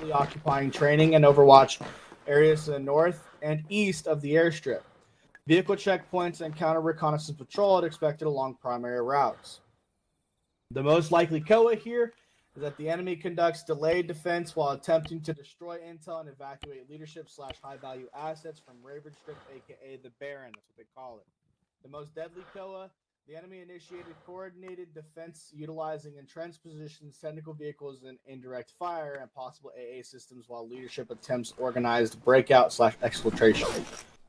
currently occupying training and overwatch areas to the north and east of the airstrip. Vehicle checkpoints and counter reconnaissance patrol are expected along primary routes. The most likely COA here is that the enemy conducts delayed defense while attempting to destroy intel and evacuate leadership/high-value assets from Raven Strip, aka the Baron. That's what they call it. The most deadly COA, the enemy initiated coordinated defense utilizing entrenched positions, technical vehicles, and indirect fire, and possible AA systems while leadership attempts organized breakout/exfiltration.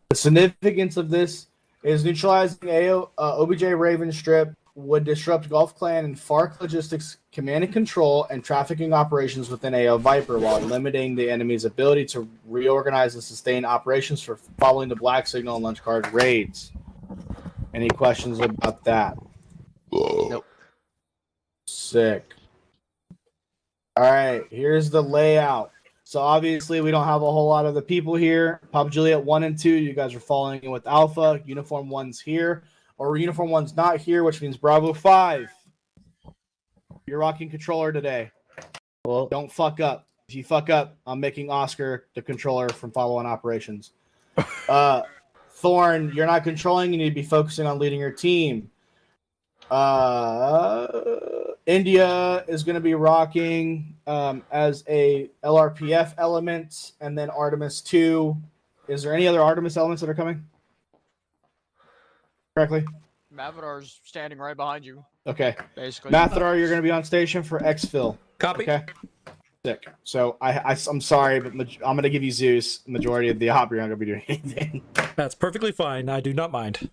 The significance of this is neutralizing OBJ Raven Strip would disrupt Gulf Clan and FARC logistics, command and control, and trafficking operations within AO Viper while limiting the enemy's ability to reorganize and sustain operations for following the Black Signal and Lunch Card raids. Any questions about that? Nope. Sick. All right, here's the layout. So obviously we don't have a whole lot of the people here. Papa Juliet 1 and 2, you guys are falling in with Alpha. Uniform 1's here. Or Uniform 1's not here, which means Bravo 5. You're rocking controller today. Well, don't fuck up. If you fuck up, I'm making Oscar the controller from follow-on operations. Thorn, you're not controlling. You need to be focusing on leading your team. India is going to be rocking as a LRPF element, and then Artemis 2. Is there any other Artemis elements that are coming? Correctly? Mavadar's standing right behind you. Okay. Basically. Mathadar, you're going to be on station for exfil. Copy. Okay. Sick. So I'm sorry, but I'm going to give you Zeus. The majority of the op, you're not going to be doing anything. That's perfectly fine. I do not mind.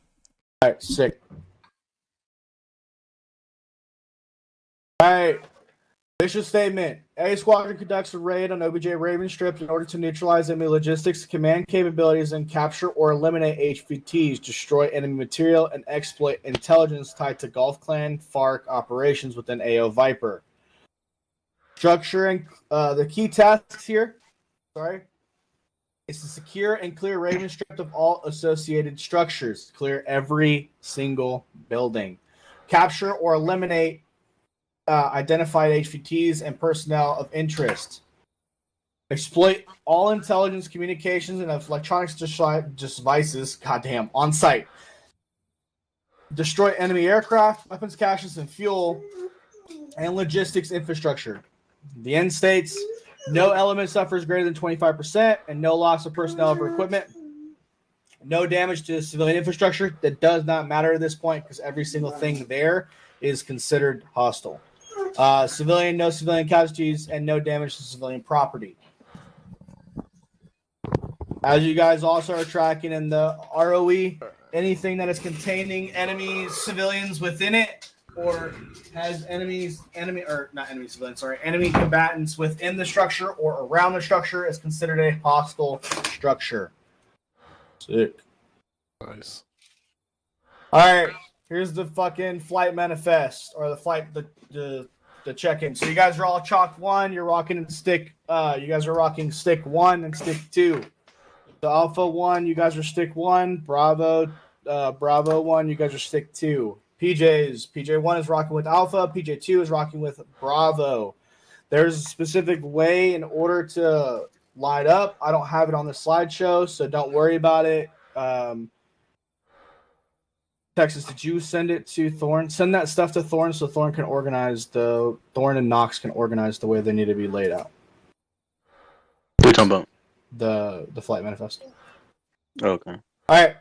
All right. Sick. All right. Mission statement. A Squadron conducts a raid on OBJ Raven Strip in order to neutralize enemy logistics, command capabilities, and capture or eliminate HVTs, destroy enemy material, and exploit intelligence tied to Gulf Clan FARC operations within AO Viper. Structuring the key tasks here, is to secure and clear Raven Strip of all associated structures. Clear every single building. Capture or eliminate identified HVTs and personnel of interest. Exploit all intelligence, communications, and electronics devices, goddamn, on site. Destroy enemy aircraft, weapons caches, and fuel, and logistics infrastructure. The end states: no element suffers greater than 25%, and no loss of personnel or equipment. No damage to civilian infrastructure. That does not matter at this point because every single thing there is considered hostile. No civilian casualties, and no damage to civilian property. As you guys also are tracking in the ROE, anything that is containing enemy civilians within it, or has enemy combatants within the structure or around the structure, is considered a hostile structure. Sick. Nice. All right. Here's the fucking flight manifest, or the check-in. So you guys are all chalk 1. You're rocking stick. You guys are rocking stick 1 and stick 2. The Alpha 1, you guys are stick 1. Bravo 1, you guys are stick 2. PJ 1 is rocking with Alpha. PJ 2 is rocking with Bravo. There's a specific way in order to line up. I don't have it on the slideshow, so don't worry about it. Texas, did you send it to Thorn? Send that stuff to Thorn so Thorn and Nox can organize the way they need to be laid out. What are you talking about? The flight manifest. Okay. All right.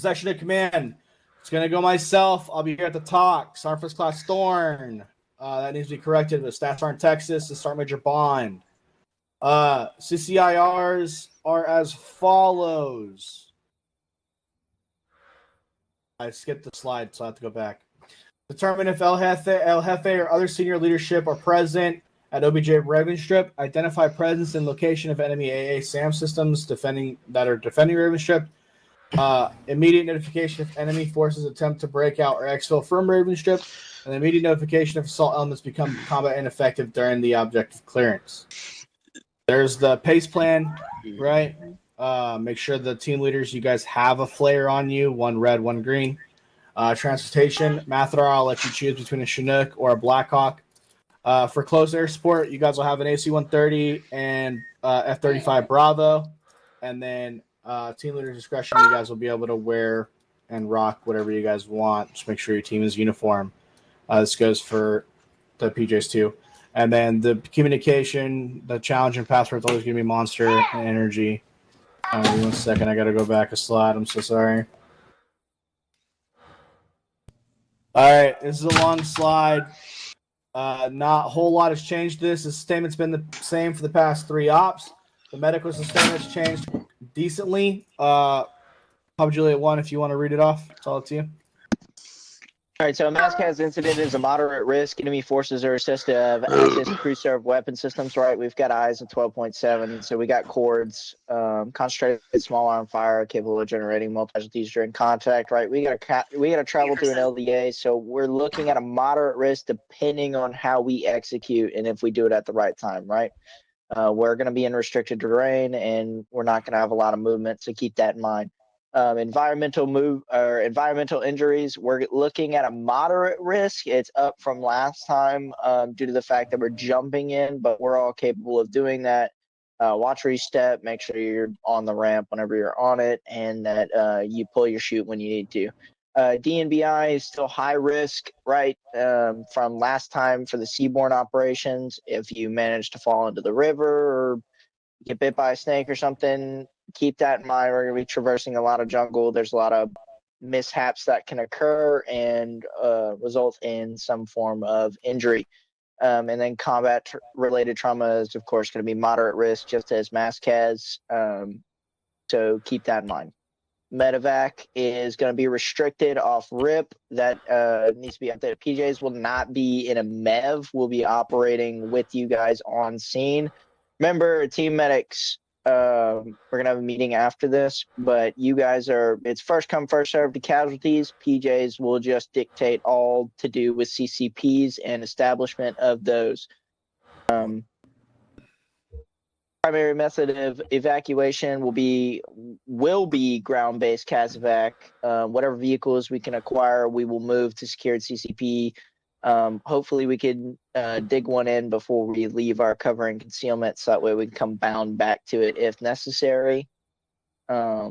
Section of command. It's going to go myself. I'll be here at the talk. Sergeant First Class Thorn. That needs to be corrected, but stats aren't Texas. The Sergeant Major Bond. CCIRs are as follows. I skipped the slide, so I have to go back. Determine if El Jefe or other senior leadership are present at OBJ Raven Strip. Identify presence and location of enemy AA SAM systems defending Raven Strip. Immediate notification if enemy forces attempt to break out or exfil from Raven Strip. And immediate notification if assault elements become combat ineffective during the objective clearance. There's the pace plan, right? Make sure the team leaders, you guys have a flare on you, 1 red, 1 green. Transportation, Mathadar, I'll let you choose between a Chinook or a Blackhawk. For close air support, you guys will have an AC-130 and F-35 Bravo. And then team leader discretion, you guys will be able to wear and rock whatever you guys want. Just make sure your team is uniform. This goes for the PJs too. And then the communication, the challenge and password is always going to be monster and energy. Give me 1 second. I got to go back a slide. I'm so sorry. All right. This is a long slide. Not a whole lot has changed this. The statement's been the same for the past 3 ops. The medical system has changed decently. Papa Juliet 1, if you want to read it off, it's all up to you. All right, so a Maskaz incident is a moderate risk. Enemy forces are assessed to have access to crew-served weapon systems, right? We've got eyes at 12.7, so we got cords, concentrated small arm fire, capable of generating multiple casualties during contact, right? We got to travel through an LDA, so we're looking at a moderate risk depending on how we execute and if we do it at the right time, right? We're going to be in restricted terrain, and we're not going to have a lot of movement, so keep that in mind. Environmental injuries, we're looking at a moderate risk. It's up from last time due to the fact that we're jumping in, but we're all capable of doing that. Watch where you step, make sure you're on the ramp whenever you're on it, and that you pull your chute when you need to. DNBI is still high risk, right? From last time for the seaborne operations, if you manage to fall into the river or get bit by a snake or something, keep that in mind. We're going to be traversing a lot of jungle. There's a lot of mishaps that can occur and result in some form of injury. And then combat-related trauma is, of course, going to be moderate risk, just as Maskaz. So keep that in mind. Medevac is going to be restricted off RIP. That needs to be updated. PJs will not be in a MEV. We'll be operating with you guys on scene. Remember, team medics, we're going to have a meeting after this, but you guys it's first come, first served to casualties. PJs will just dictate all to do with CCPs and establishment of those. Primary method of evacuation will be ground-based CASEVAC. Whatever vehicles we can acquire, we will move to secured CCP. Hopefully we can dig one in before we leave our cover and concealment, so that way we can come bound back to it if necessary. Yeah,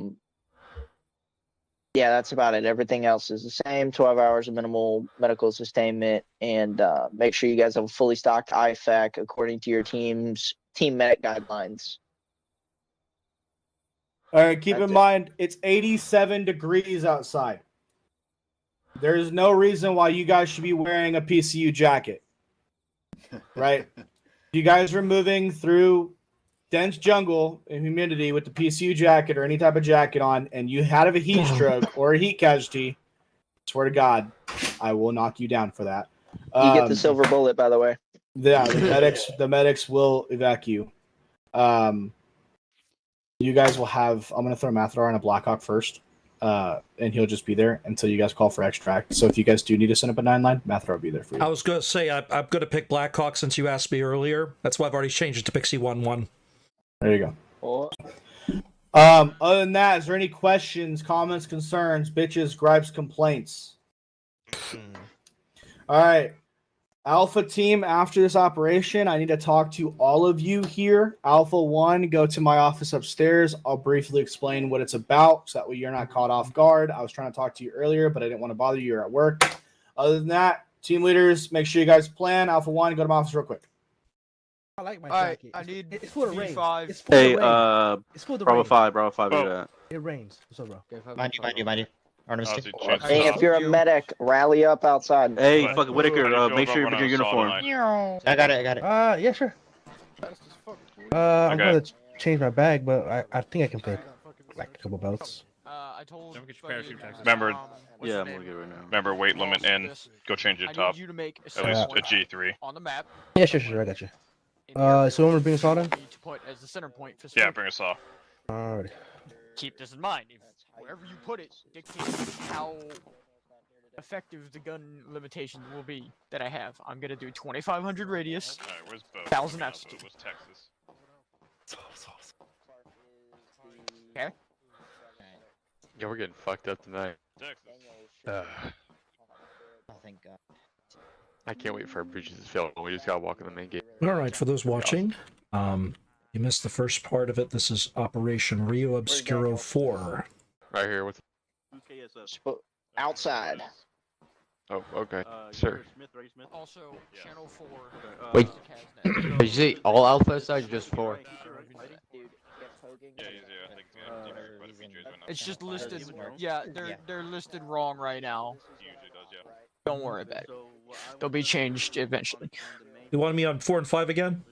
that's about it. Everything else is the same. 12 hours of minimal medical sustainment, and make sure you guys have a fully stocked IFAC according to your team medic guidelines. All right, keep in mind, it's 87 degrees outside. There's no reason why you guys should be wearing a PCU jacket, right? You guys are moving through dense jungle and humidity with the PCU jacket or any type of jacket on, and you had a heat stroke or a heat casualty, swear to God, I will knock you down for that. You get the silver bullet, by the way. Yeah, the medics will evacuate. You guys will have, I'm going to throw Mathadar on a Blackhawk first. And he'll just be there until you guys call for extract. So if you guys do need to send up a 9-line, Mathadar will be there for you. I was going to say, I'm going to pick Blackhawk since you asked me earlier. That's why I've already changed it to Pixie 1-1. There you go. Other than that, is there any questions, comments, concerns, bitches, gripes, complaints? All right. Alpha team, after this operation, I need to talk to all of you here. Alpha 1, go to my office upstairs. I'll briefly explain what it's about so that way you're not caught off guard. I was trying to talk to you earlier, but I didn't want to bother you. You're at work. Other than that, team leaders, make sure you guys plan. Alpha 1, go to my office real quick. I like my Alright, jacket. I need it's for the rain. V5. It's for the rain. It's for the Bravo 5, Bravo 5, do that. It rains. What's up, bro? Mind you. Artemis. Hey, if you're a medic, rally up outside. Hey, fucking Whitaker, make sure you bring your uniform. I got it. Yeah, sure. I'm gonna change my bag, but I think I can fit like a couple belts. I told Remember, Yeah, I'm gonna get it right now. remember weight limit in. Go change it I top. need you to make a At least center a point G3. on the map. Yeah, sure, I got you. in the airfield So when we're being saw then? you need to put as the center point for Yeah, safety. bring us all. Alrighty. Keep this in mind. If wherever you put it dictates how effective the gun limitation will be that I have. I'm gonna do 2,500 radius. Alright, where's Bo? 1,000 Bo altitude. was Texas. Okay. Yeah, we're getting fucked up tonight. Texas. Oh, thank God. I can't wait for our breaches to fail. We just gotta walk in the main gate. All right, for those watching, you missed the first part of it. This is Operation Rio Obscuro 4. Right here with. Outside. Oh, okay, sir. Also, channel 4. Wait, did you say all alpha side or just 4? It's just listed. Yeah, they're listed wrong right now. Don't worry about it. They'll be changed eventually. You wanted me on 4 and 5 again?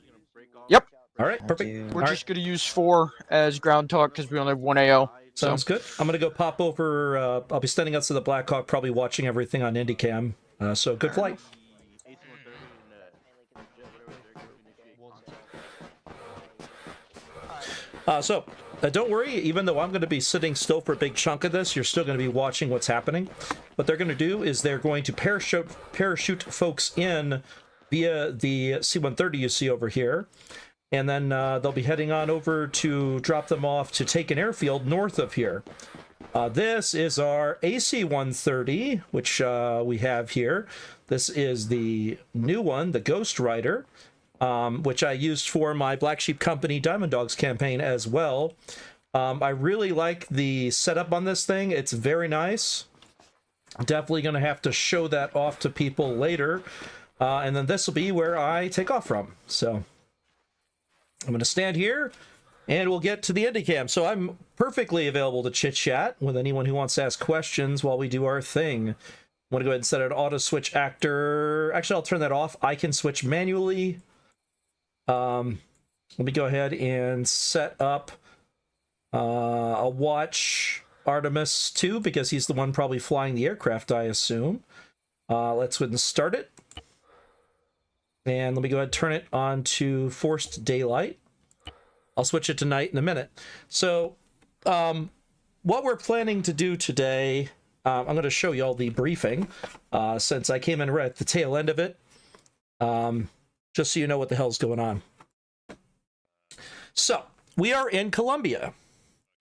Yep. All right, perfect. We're just gonna use 4 as ground talk because we only have 1 AO. Sounds good. I'm gonna go pop over. I'll be standing outside the Blackhawk, probably watching everything on IndyCam. So good flight. Don't worry, even though I'm going to be sitting still for a big chunk of this, you're still going to be watching what's happening. What they're going to do is they're going to parachute folks in via the C-130 you see over here. And then they'll be heading on over to drop them off to take an airfield north of here. This is our AC-130, which we have here. This is the new one, the Ghost Rider. Which I used for my Black Sheep Company Diamond Dogs campaign as well. I really like the setup on this thing. It's very nice. Definitely going to have to show that off to people later. And then this will be where I take off from. So I'm going to stand here and we'll get to the IndyCam. So I'm perfectly available to chit-chat with anyone who wants to ask questions while we do our thing. I'm going to go ahead and set an auto switch actor. Actually, I'll turn that off. I can switch manually. Let me go ahead and set up I'll watch Artemis 2 because he's the one probably flying the aircraft, I assume. Let's go ahead and start it. And let me go ahead and turn it on to forced daylight. I'll switch it to night in a minute. So what we're planning to do today, I'm going to show you all the briefing since I came in right at the tail end of it. Just so you know what the hell's going on. So, we are in Colombia.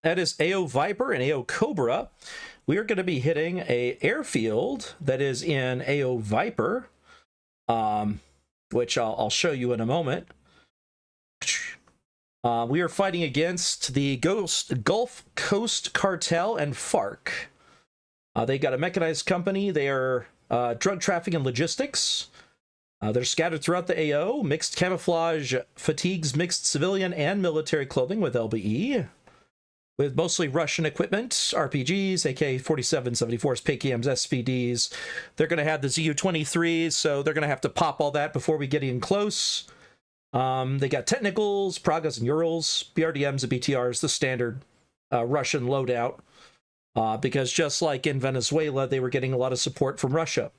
That is AO Viper and AO Cobra. We are going to be hitting a airfield that is in AO Viper, which I'll show you in a moment. We are fighting against the Gulf Coast Cartel and FARC. They got a mechanized company. They are drug trafficking and logistics. They're scattered throughout the AO, mixed camouflage, fatigues, mixed civilian and military clothing with LBE, with mostly Russian equipment, RPGs, AK-47, 74s, PKMs, SVDs. They're going to have the ZU-23s, so they're going to have to pop all that before we get in close. They got technicals, Pragas and Urals, BRDMs and BTRs, the standard Russian loadout, because just like in Venezuela, they were getting a lot of support from Russia.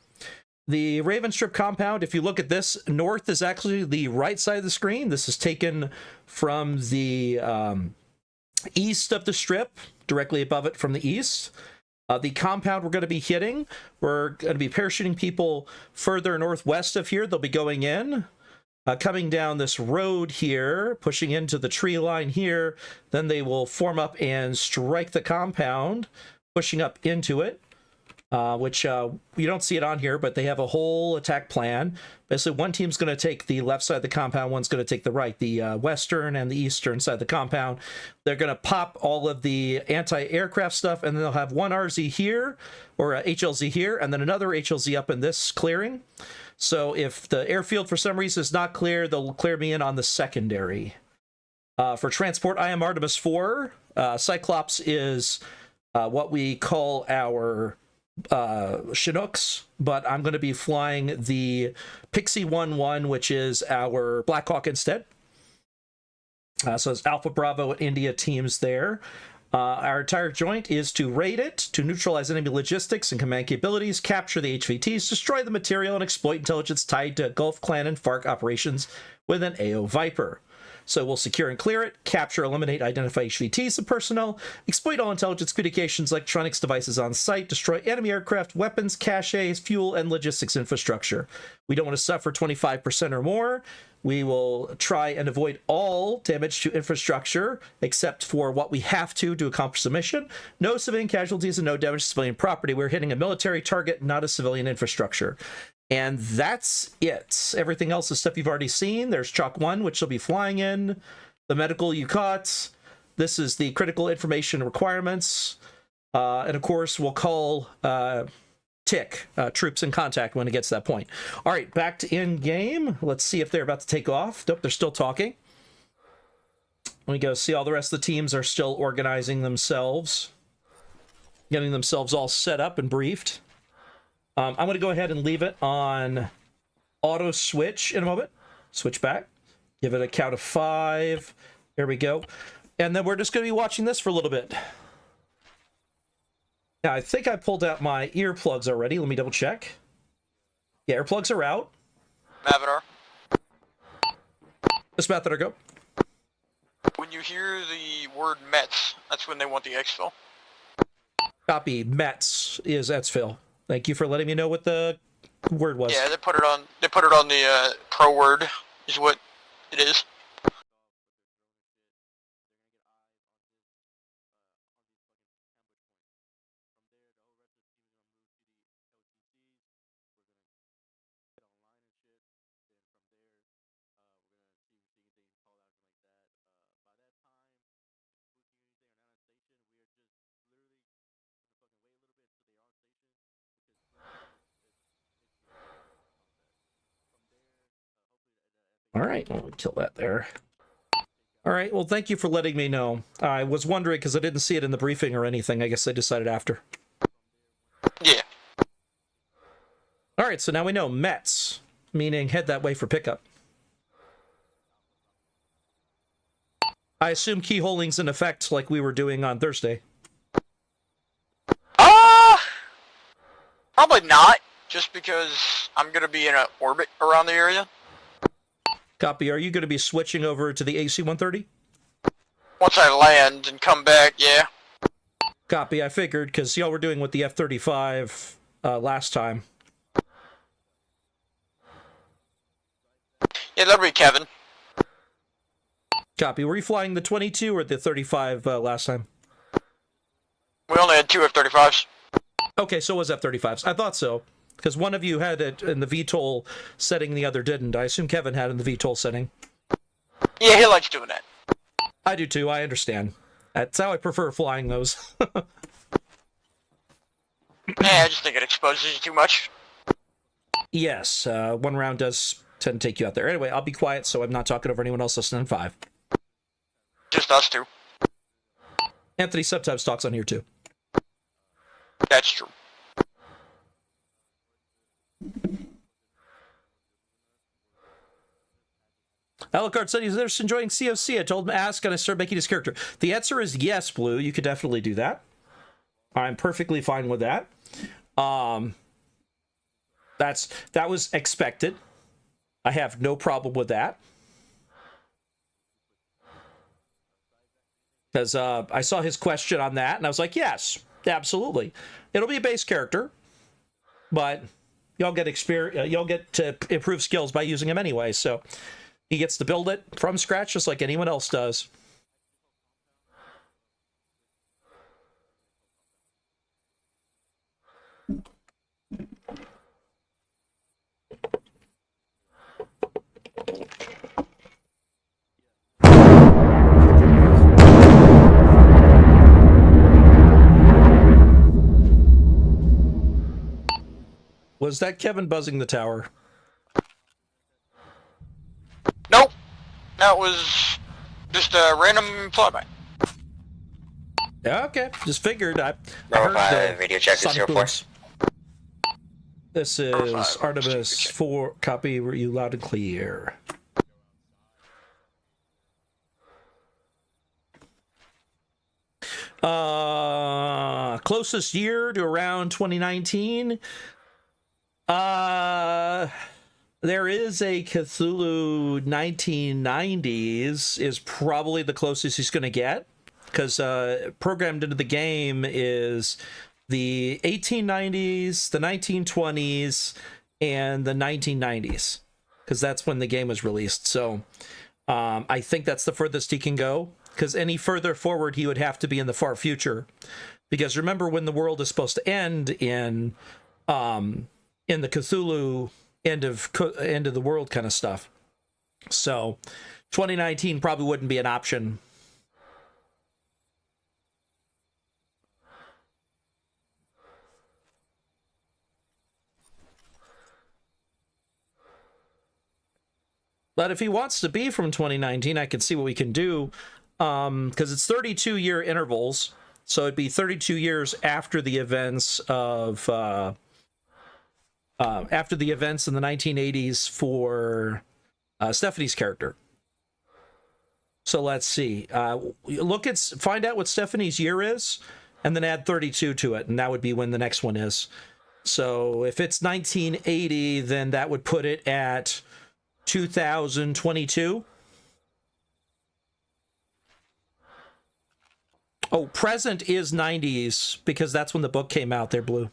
The Raven Strip compound, if you look at this, north is actually the right side of the screen. This is taken from the east of the strip, directly above it from the east. The compound we're going to be hitting, we're going to be parachuting people further northwest of here. They'll be going in, coming down this road here, pushing into the tree line here. Then they will form up and strike the compound, pushing up into it. Which you don't see it on here, but they have a whole attack plan. Basically, one team's going to take the left side of the compound, one's going to take the right, the western and the eastern side of the compound. They're going to pop all of the anti-aircraft stuff, and then they'll have one RZ here, or HLZ here, and then another HLZ up in this clearing. So if the airfield for some reason is not clear, they'll clear me in on the secondary. For transport, I am Artemis 4. Cyclops is what we call our Chinooks, but I'm going to be flying the Pixie 1-1, which is our Blackhawk instead. So it's Alpha Bravo and India teams there. Our entire joint is to raid it, to neutralize enemy logistics and command capabilities, capture the HVTs, destroy the material, and exploit intelligence tied to Gulf Clan and FARC operations with an AO Viper. So we'll secure and clear it, capture, eliminate, identify HVTs and personnel, exploit all intelligence, communications, electronics devices on site, destroy enemy aircraft, weapons, caches, fuel, and logistics infrastructure. We don't want to suffer 25% or more. We will try and avoid all damage to infrastructure, except for what we have to accomplish the mission. No civilian casualties and no damage to civilian property. We're hitting a military target, not a civilian infrastructure. And that's it. Everything else is stuff you've already seen. There's Chalk 1, which will be flying in. The medical you caught. This is the critical information requirements. And of course, we'll call TIC, troops in contact, when it gets to that point. All right, back to in-game. Let's see if they're about to take off. Nope, they're still talking. Let me go see all the rest of the teams are still organizing themselves. Getting themselves all set up and briefed. I'm going to go ahead and leave it on auto switch in a moment. Switch back. Give it a count of 5. There we go. And then we're just going to be watching this for a little bit. Now, I think I pulled out my earplugs already. Let me double check. Yeah, earplugs are out. Mathadar, This Mathadar, go. when you hear the word Mets, that's when they want the exfil. Copy. Mets is exfil. Thank you for letting me know what the word was. Yeah, they put it on the pro word is what it is. All right, we'll kill that there. All right, well, thank you for letting me know. I was wondering because I didn't see it in the briefing or anything. I guess I decided after. Yeah. All right, so now we know Mets, meaning head that way for pickup. I assume keyholing's in effect like we were doing on Thursday. Probably not, just because I'm going to be in an orbit around the area. Copy. Are you going to be switching over to the AC-130? Once I land and come back, yeah. Copy. I figured, because y'all were doing with the F-35 last time. Yeah, that'll be Kevin. Copy. Were you flying the 22 or the 35 last time? We only had 2 F-35s. Okay, so it was F-35s. I thought so, because one of you had it in the VTOL setting, the other didn't. I assume Kevin had it in the VTOL setting. Yeah, he likes doing that. I do too, I understand. That's how I prefer flying those. Yeah, I just think it exposes you too much. Yes, one round does tend to take you out there. Anyway, I'll be quiet so I'm not talking over anyone else listening in 5. Just us two. Anthony sometimes talks on here too. That's true. Alucard said he's just enjoying COC. I told him to ask and I started making his character. The answer is yes, Blue. You could definitely do that. I'm perfectly fine with that. That was expected. I have no problem with that. Because I saw his question on that, and I was like, yes, absolutely. It'll be a base character, but y'all get experience. Y'all get to improve skills by using him anyway. So he gets to build it from scratch, just like anyone else does. Was that Kevin buzzing the tower? Nope. That was just a random flyby. Yeah, okay. Just figured. I Bravo heard 5, the radio check is sonic 04. booms. This is Artemis 4. Copy. Were you loud and clear? Closest year to around 2019. There is a Cthulhu 1990s is probably the closest he's going to get, because programmed into the game is the 1890s, the 1920s, and the 1990s, because that's when the game was released. So I think that's the furthest he can go, because any further forward he would have to be in the far future, because remember when the world is supposed to end in in the Cthulhu end of the world kind of stuff. So 2019 probably wouldn't be an option. But if he wants to be from 2019, I can see what we can do, because it's 32-year intervals, so it'd be 32 years after the events of in the 1980s for Stephanie's character. So let's see. Find out what Stephanie's year is, and then add 32 to it, and that would be when the next one is. So if it's 1980, then that would put it at 2022. Oh, present is 90s because that's when the book came out there, Blue.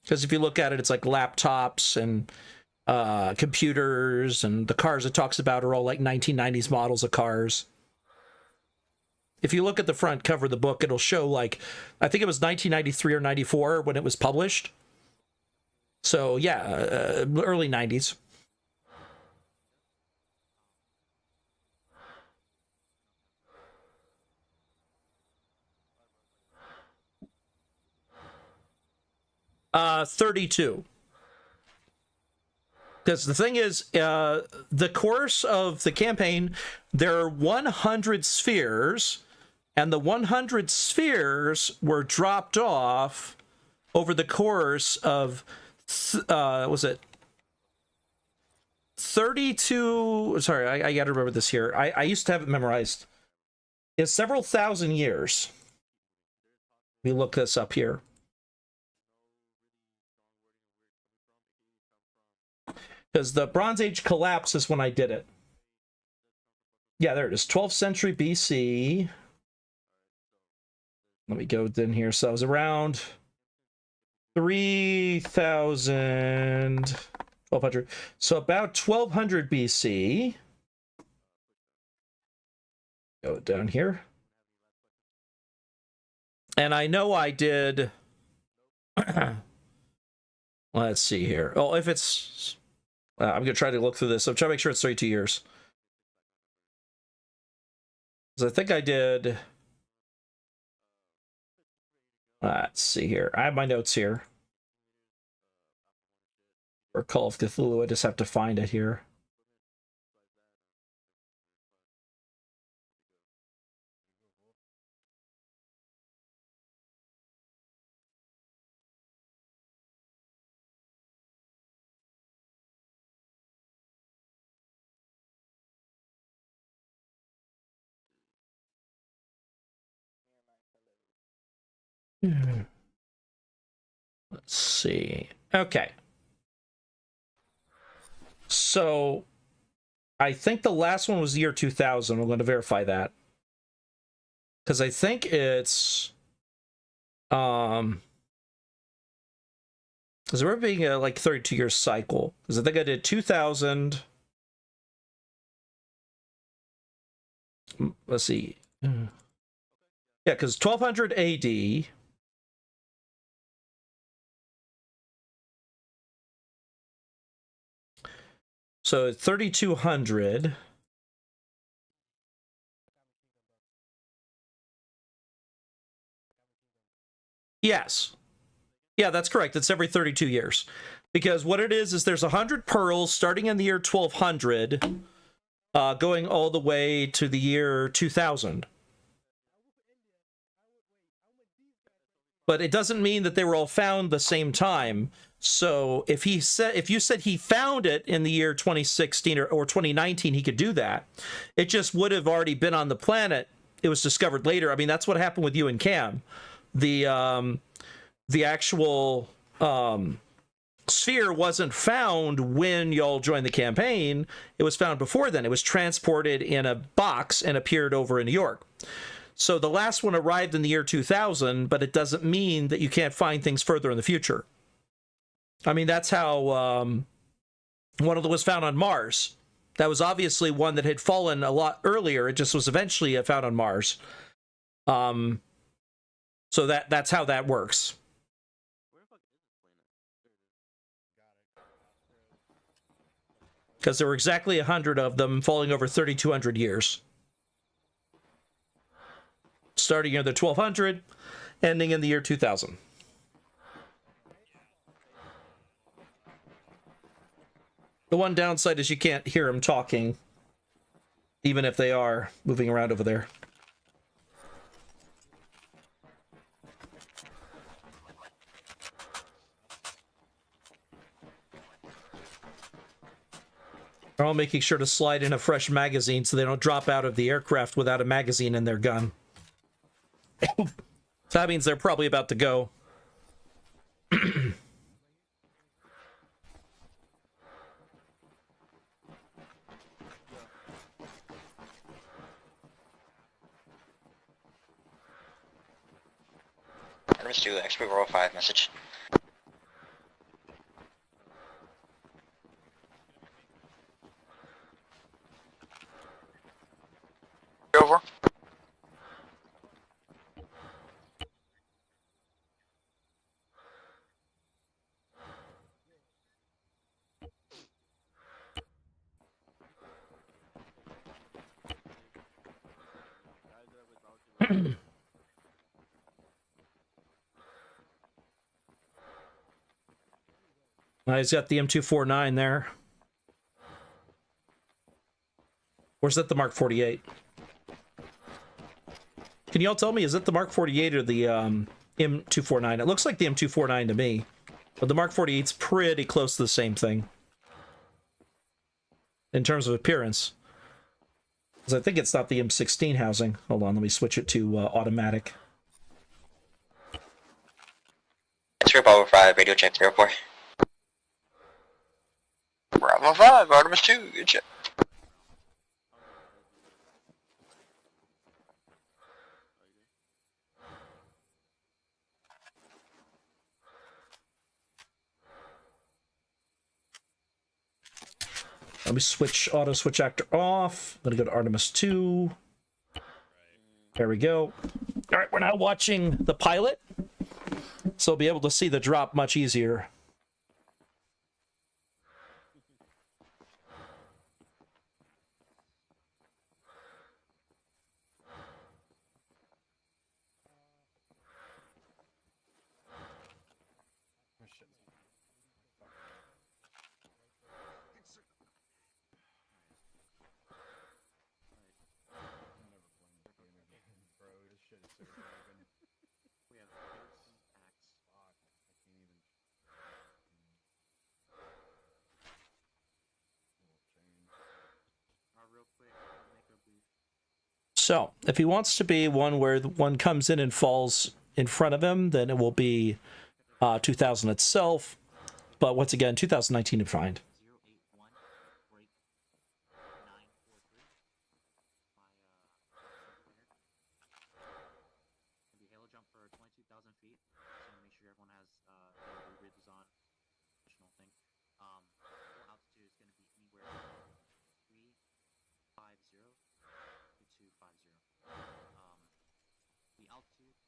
Because if you look at it, it's like laptops and computers, and the cars it talks about are all like 1990s models of cars. If you look at the front cover of the book, it'll show, like, I think it was 1993 or 94 when it was published. So, yeah, early 90s. Uh, 32. Because the thing is, the course of the campaign, there are 100 spheres, and the 100 spheres were dropped off over the course of was it 32? Sorry, I gotta remember this here. I used to have it memorized. It's several thousand years. Let me look this up here. Because the Bronze Age collapses when I did it. Yeah, there it is. 12th century BC. Let me go in here. So it was around 3,000, 1,200. So about 1,200 BC. Go down here. And I know I did... Let's see here. Oh, if it's... I'm going to try to look through this. I'm trying to make sure it's 32 years. Because I think I did... Let's see here. I have my notes here. For Call of Cthulhu, I just have to find it here. Let's see. Okay. So, I think the last one was the year 2000. We're going to verify that. Because I think it's... Is there being a, like, 32-year cycle? Because I think I did 2000... Let's see. Yeah, because 1200 AD... So 3,200. Yes. Yeah, that's correct. It's every 32 years. Because what it is there's 100 pearls starting in the year 1200, going all the way to the year 2000. But it doesn't mean that they were all found the same time. So if you said he found it in the year 2016 or 2019, he could do that. It just would have already been on the planet. It was discovered later. I mean, that's what happened with you and Cam. The actual sphere wasn't found when y'all joined the campaign. It was found before then. It was transported in a box and appeared over in New York. So the last one arrived in the year 2000, but it doesn't mean that you can't find things further in the future. I mean, that's how one of them was found on Mars. That was obviously one that had fallen a lot earlier. It just was eventually found on Mars. So that's how that works. Because there were exactly 100 of them falling over 3,200 years. Starting in the 1200, ending in the year 2000. The one downside is you can't hear them talking, even if they are moving around over there. They're all making sure to slide in a fresh magazine so they don't drop out of the aircraft without a magazine in their gun. So that means they're probably about to go. Artemis 2, XP Roll 5 message. Over. He's got the M249 there. Or is that the Mark 48? Can y'all tell me, is it the Mark 48 or the M249? It looks like the M249 to me. But the Mark 48's pretty close to the same thing. In terms of appearance. Because I think it's not the M16 housing. Hold on, let me switch it to automatic. Bravo 5, radio check 04. Bravo 5, Artemis 2, good check. Let me switch auto switch actor off. I'm gonna go to Artemis 2. There we go. All right, we're now watching the pilot, so we'll be able to see the drop much easier. So, if he wants to be one where one comes in and falls in front of him, then it will be 2000 itself. But once again, 2019 defined.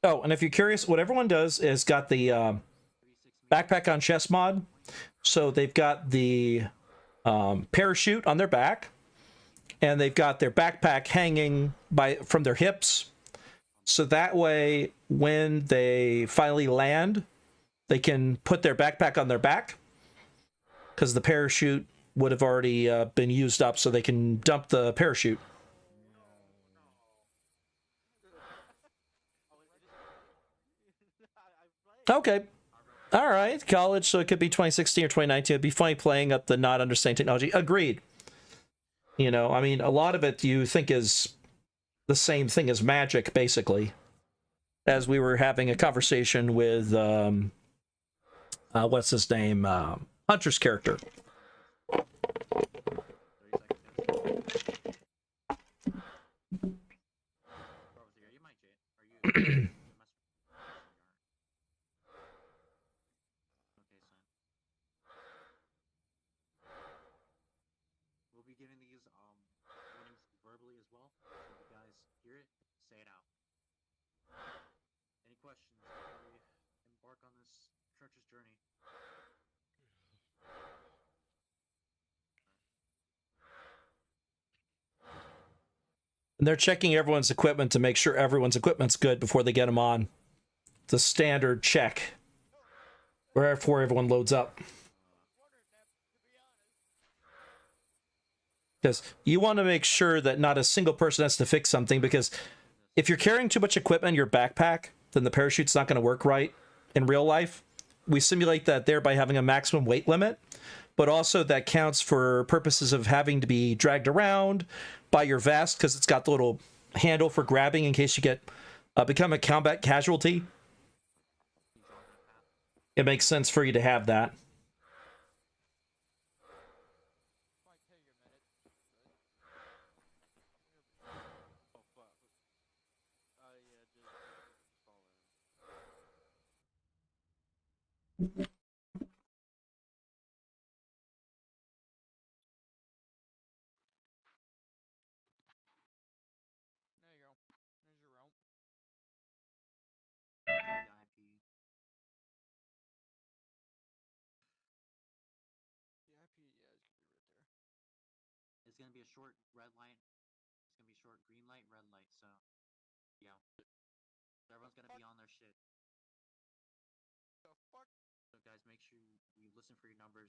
Oh, and if you're curious, what everyone does is got the backpack on chest mod. So they've got the parachute on their back, and they've got their backpack hanging from their hips. So that way, when they finally land, they can put their backpack on their back, because the parachute would have already been used up, so they can dump the parachute. Okay. All right. College, so it could be 2016 or 2019. It'd be funny playing up the not understanding technology. Agreed. You know, I mean, a lot of it you think is the same thing as magic, basically. As we were having a conversation with, what's his name? Hunter's character. And they're checking everyone's equipment to make sure everyone's equipment's good before they get them on. It's a standard check before everyone loads up. Because you want to make sure that not a single person has to fix something, because if you're carrying too much equipment in your backpack, then the parachute's not going to work right in real life. We simulate that there by having a maximum weight limit, but also that counts for purposes of having to be dragged around by your vest, because it's got the little handle for grabbing in case you get become a combat casualty. It makes sense for you to have that. There you go. There's your rope. The IP, yeah, it's gonna be right there. It's gonna be a short red light. It's gonna be short green light, red light. So, yeah. So everyone's gonna be on their shit. The fuck? So guys, make sure you listen for your numbers.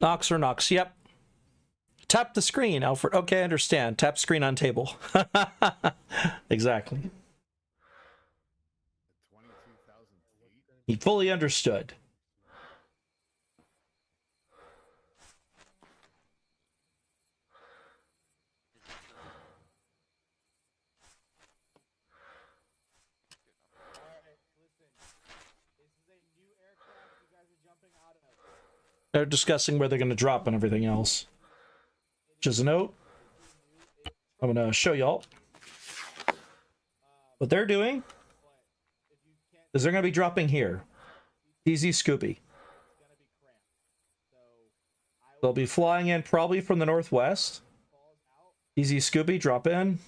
Knox or Knox, yep. Tap the screen, Alfred. Okay, I understand. Tap screen on table. Exactly. He fully understood. They're discussing where they're going to drop and everything else. Just a note. I'm going to show y'all what they're doing is they're going to be dropping here. Easy Scooby. They'll be flying in probably from the northwest. Easy Scooby, drop in.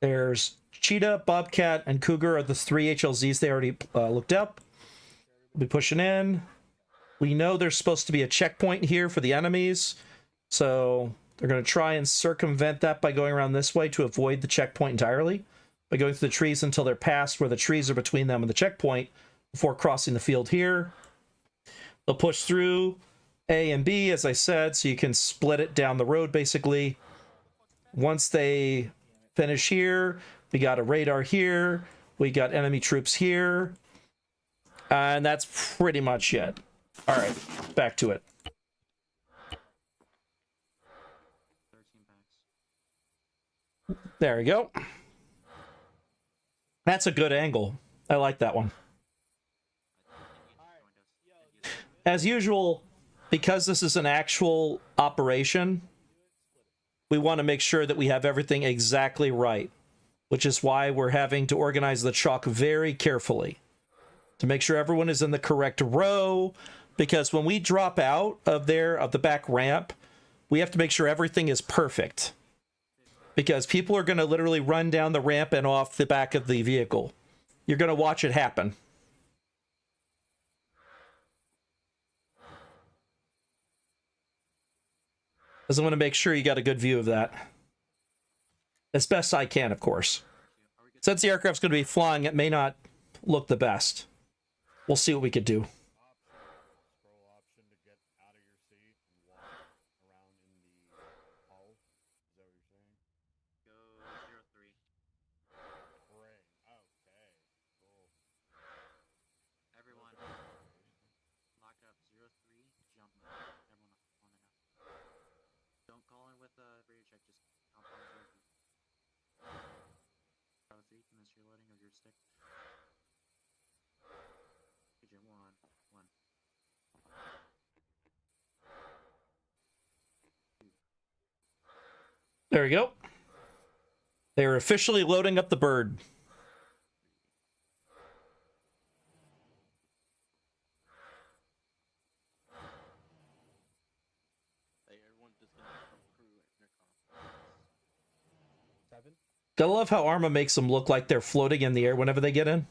There's Cheetah, Bobcat, and Cougar are the 3 HLZs they already looked up. We'll be pushing in. We know there's supposed to be a checkpoint here for the enemies, so they're going to try and circumvent that by going around this way to avoid the checkpoint entirely, by going through the trees until they're past where the trees are between them and the checkpoint before crossing the field here. They'll push through A and B, as I said, so you can split it down the road, basically. Once they finish here, we got a radar here, we got enemy troops here, and that's pretty much it. All right, back to it. There we go. That's a good angle. I like that one. As usual, because this is an actual operation, we want to make sure that we have everything exactly right, which is why we're having to organize the chalk very carefully to make sure everyone is in the correct row, because when we drop out of the back ramp, we have to make sure everything is perfect, because people are going to literally run down the ramp and off the back of the vehicle. You're going to watch it happen. Because I want to make sure you got a good view of that. As best I can, of course. Since the aircraft's going to be flying, it may not look the best. We'll see what we could do. There we go. They are officially loading up the bird. Gotta love how Arma makes them look like they're floating in the air whenever they get in.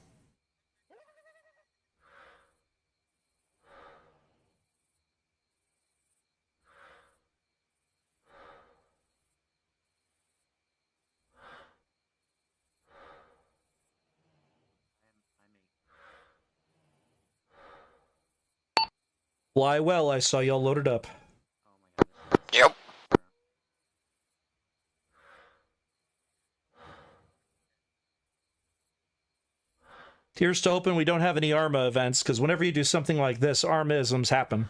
Fly well, I saw y'all loaded up. Yep. Here's to hoping we don't have any Arma events, because whenever you do something like this, Arma-isms happen.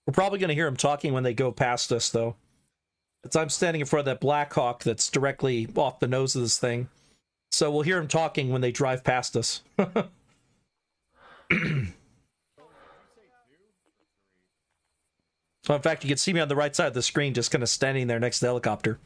We're probably going to hear them talking when they go past us, though. As I'm standing in front of that Black Hawk that's directly off the nose of this thing. So we'll hear them talking when they drive past us. So in fact, you can see me on the right side of the screen just kind of standing there next to the helicopter.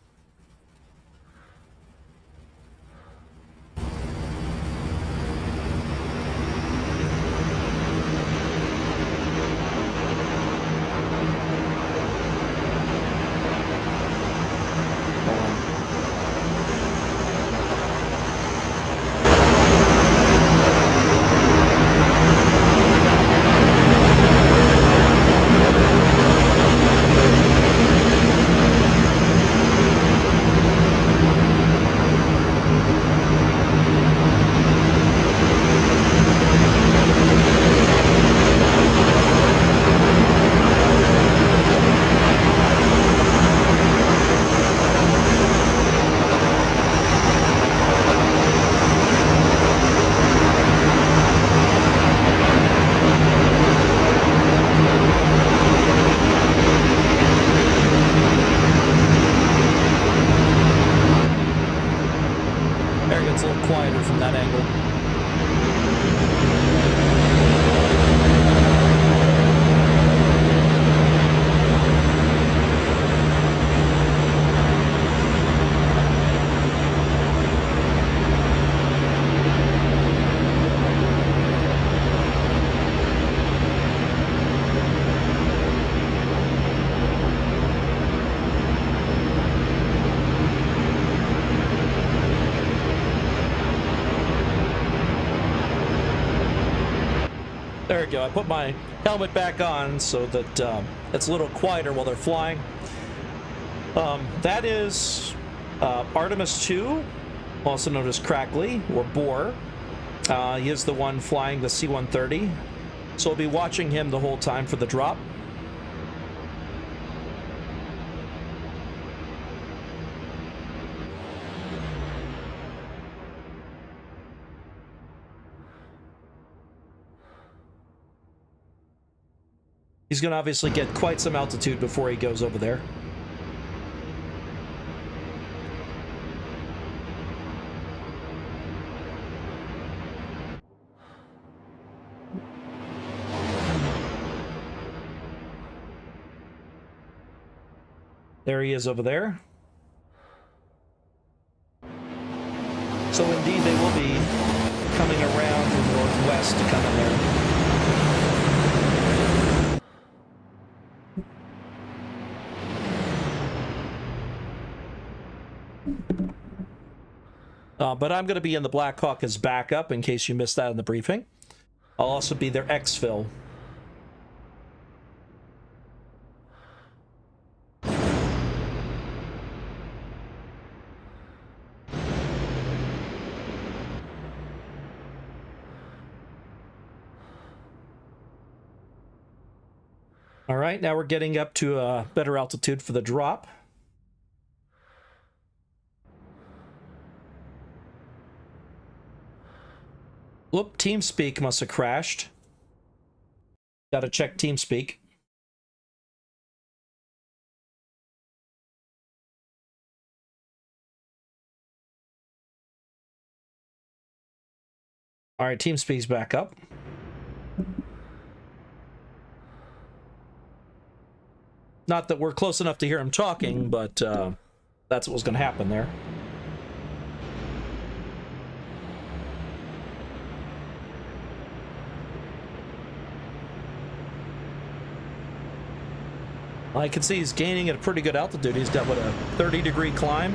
There we go. I put my helmet back on so that it's a little quieter while they're flying. That is Artemis 2, also known as Crackly, or Boar. He is the one flying the C-130. So we'll be watching him the whole time for the drop. He's going to obviously get quite some altitude before he goes over there. There he is over there. So indeed they will be coming around from northwest to come in there. But I'm going to be in the Black Hawk as backup in case you missed that in the briefing. I'll also be their exfil. All right, now we're getting up to a better altitude for the drop. Whoop, TeamSpeak must have crashed. Gotta check TeamSpeak. All right, TeamSpeak's back up. Not that we're close enough to hear him talking, but that's what was going to happen there. I can see he's gaining at a pretty good altitude. He's got, what, a 30-degree climb?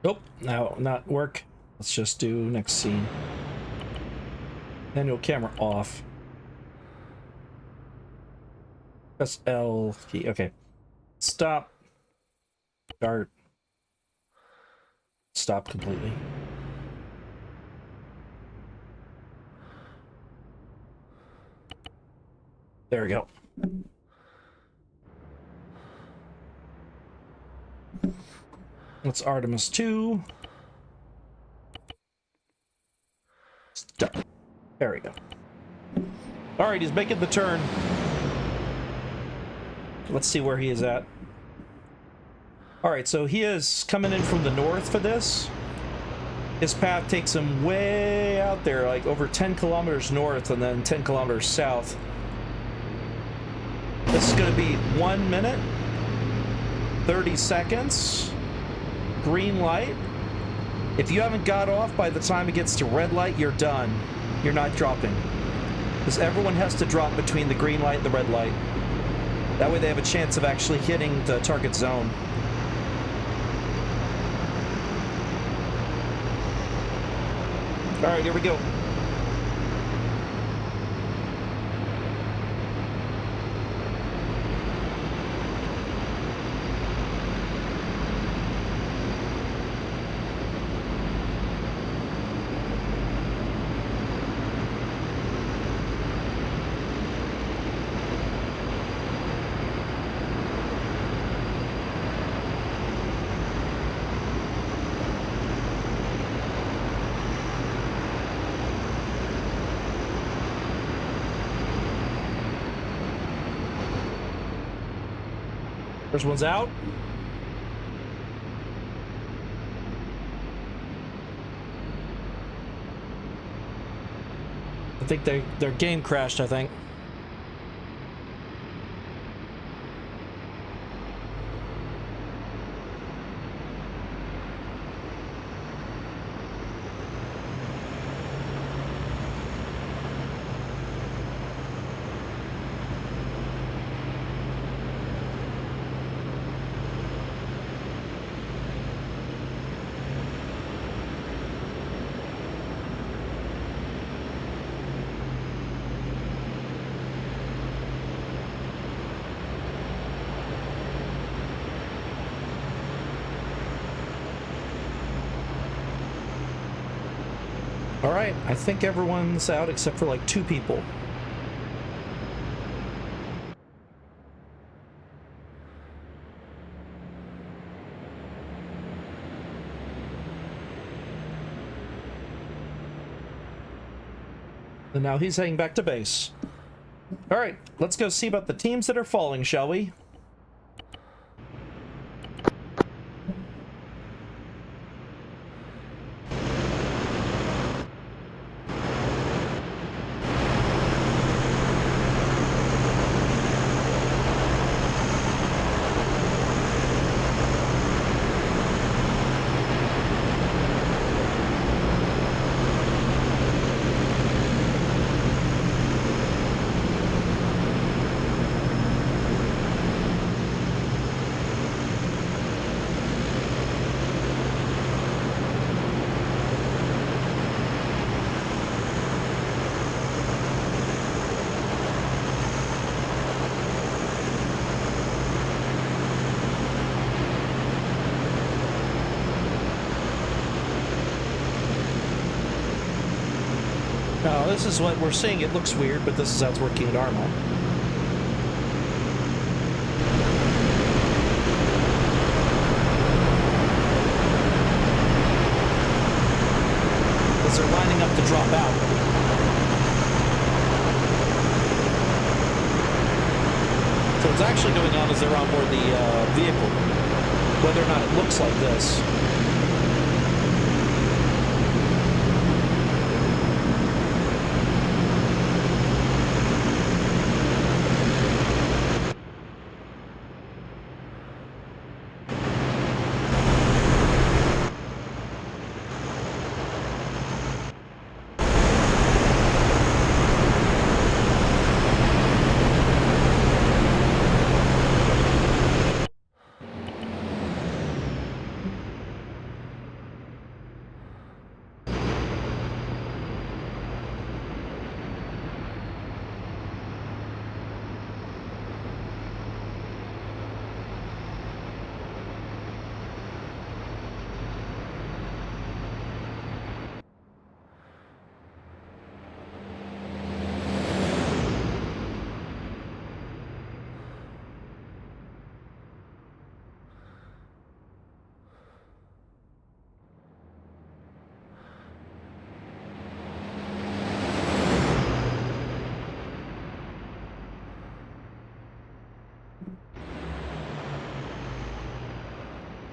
Nope, no, not work. Let's just do next scene. Manual camera off. Press L key. Okay. Stop. Start. Stop completely. There we go. Let's Artemis 2. Start. There we go. All right, he's making the turn. Let's see where he is at. All right, so he is coming in from the north for this. His path takes him way out there, like over 10 kilometers north and then 10 kilometers south. This is going to be 1 minute, 30 seconds. Green light. If you haven't got off by the time it gets to red light, you're done. You're not dropping. Because everyone has to drop between the green light and the red light. That way they have a chance of actually hitting the target zone. All right, here we go. First one's out. I think their game crashed, I think. All right, I think everyone's out except for like 2 people. And now he's heading back to base. All right, let's go see about the teams that are falling, shall we? Now, this is what we're seeing. It looks weird, but this is how it's working at Arma. As they're lining up to drop out. what's actually going on is they're on board the vehicle, whether or not it looks like this.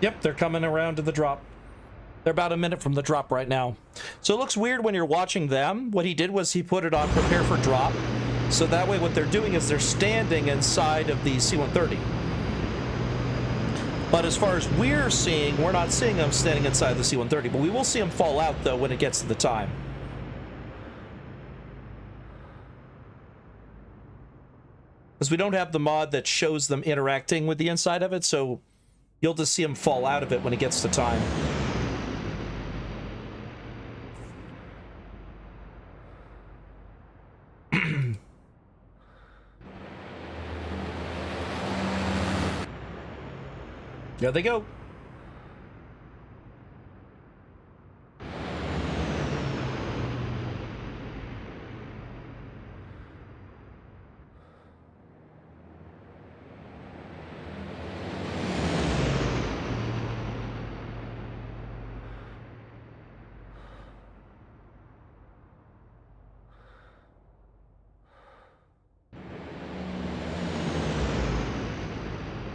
Yep, they're coming around to the drop. They're about a minute from the drop right now. So it looks weird when you're watching them. What he did was he put it on prepare for drop. So that way what they're doing is they're standing inside of the C-130. But as far as we're seeing, we're not seeing them standing inside the C-130. But we will see them fall out, though, when it gets to the time. Because we don't have the mod that shows them interacting with the inside of it, so you'll just see them fall out of it when it gets to time. There they go.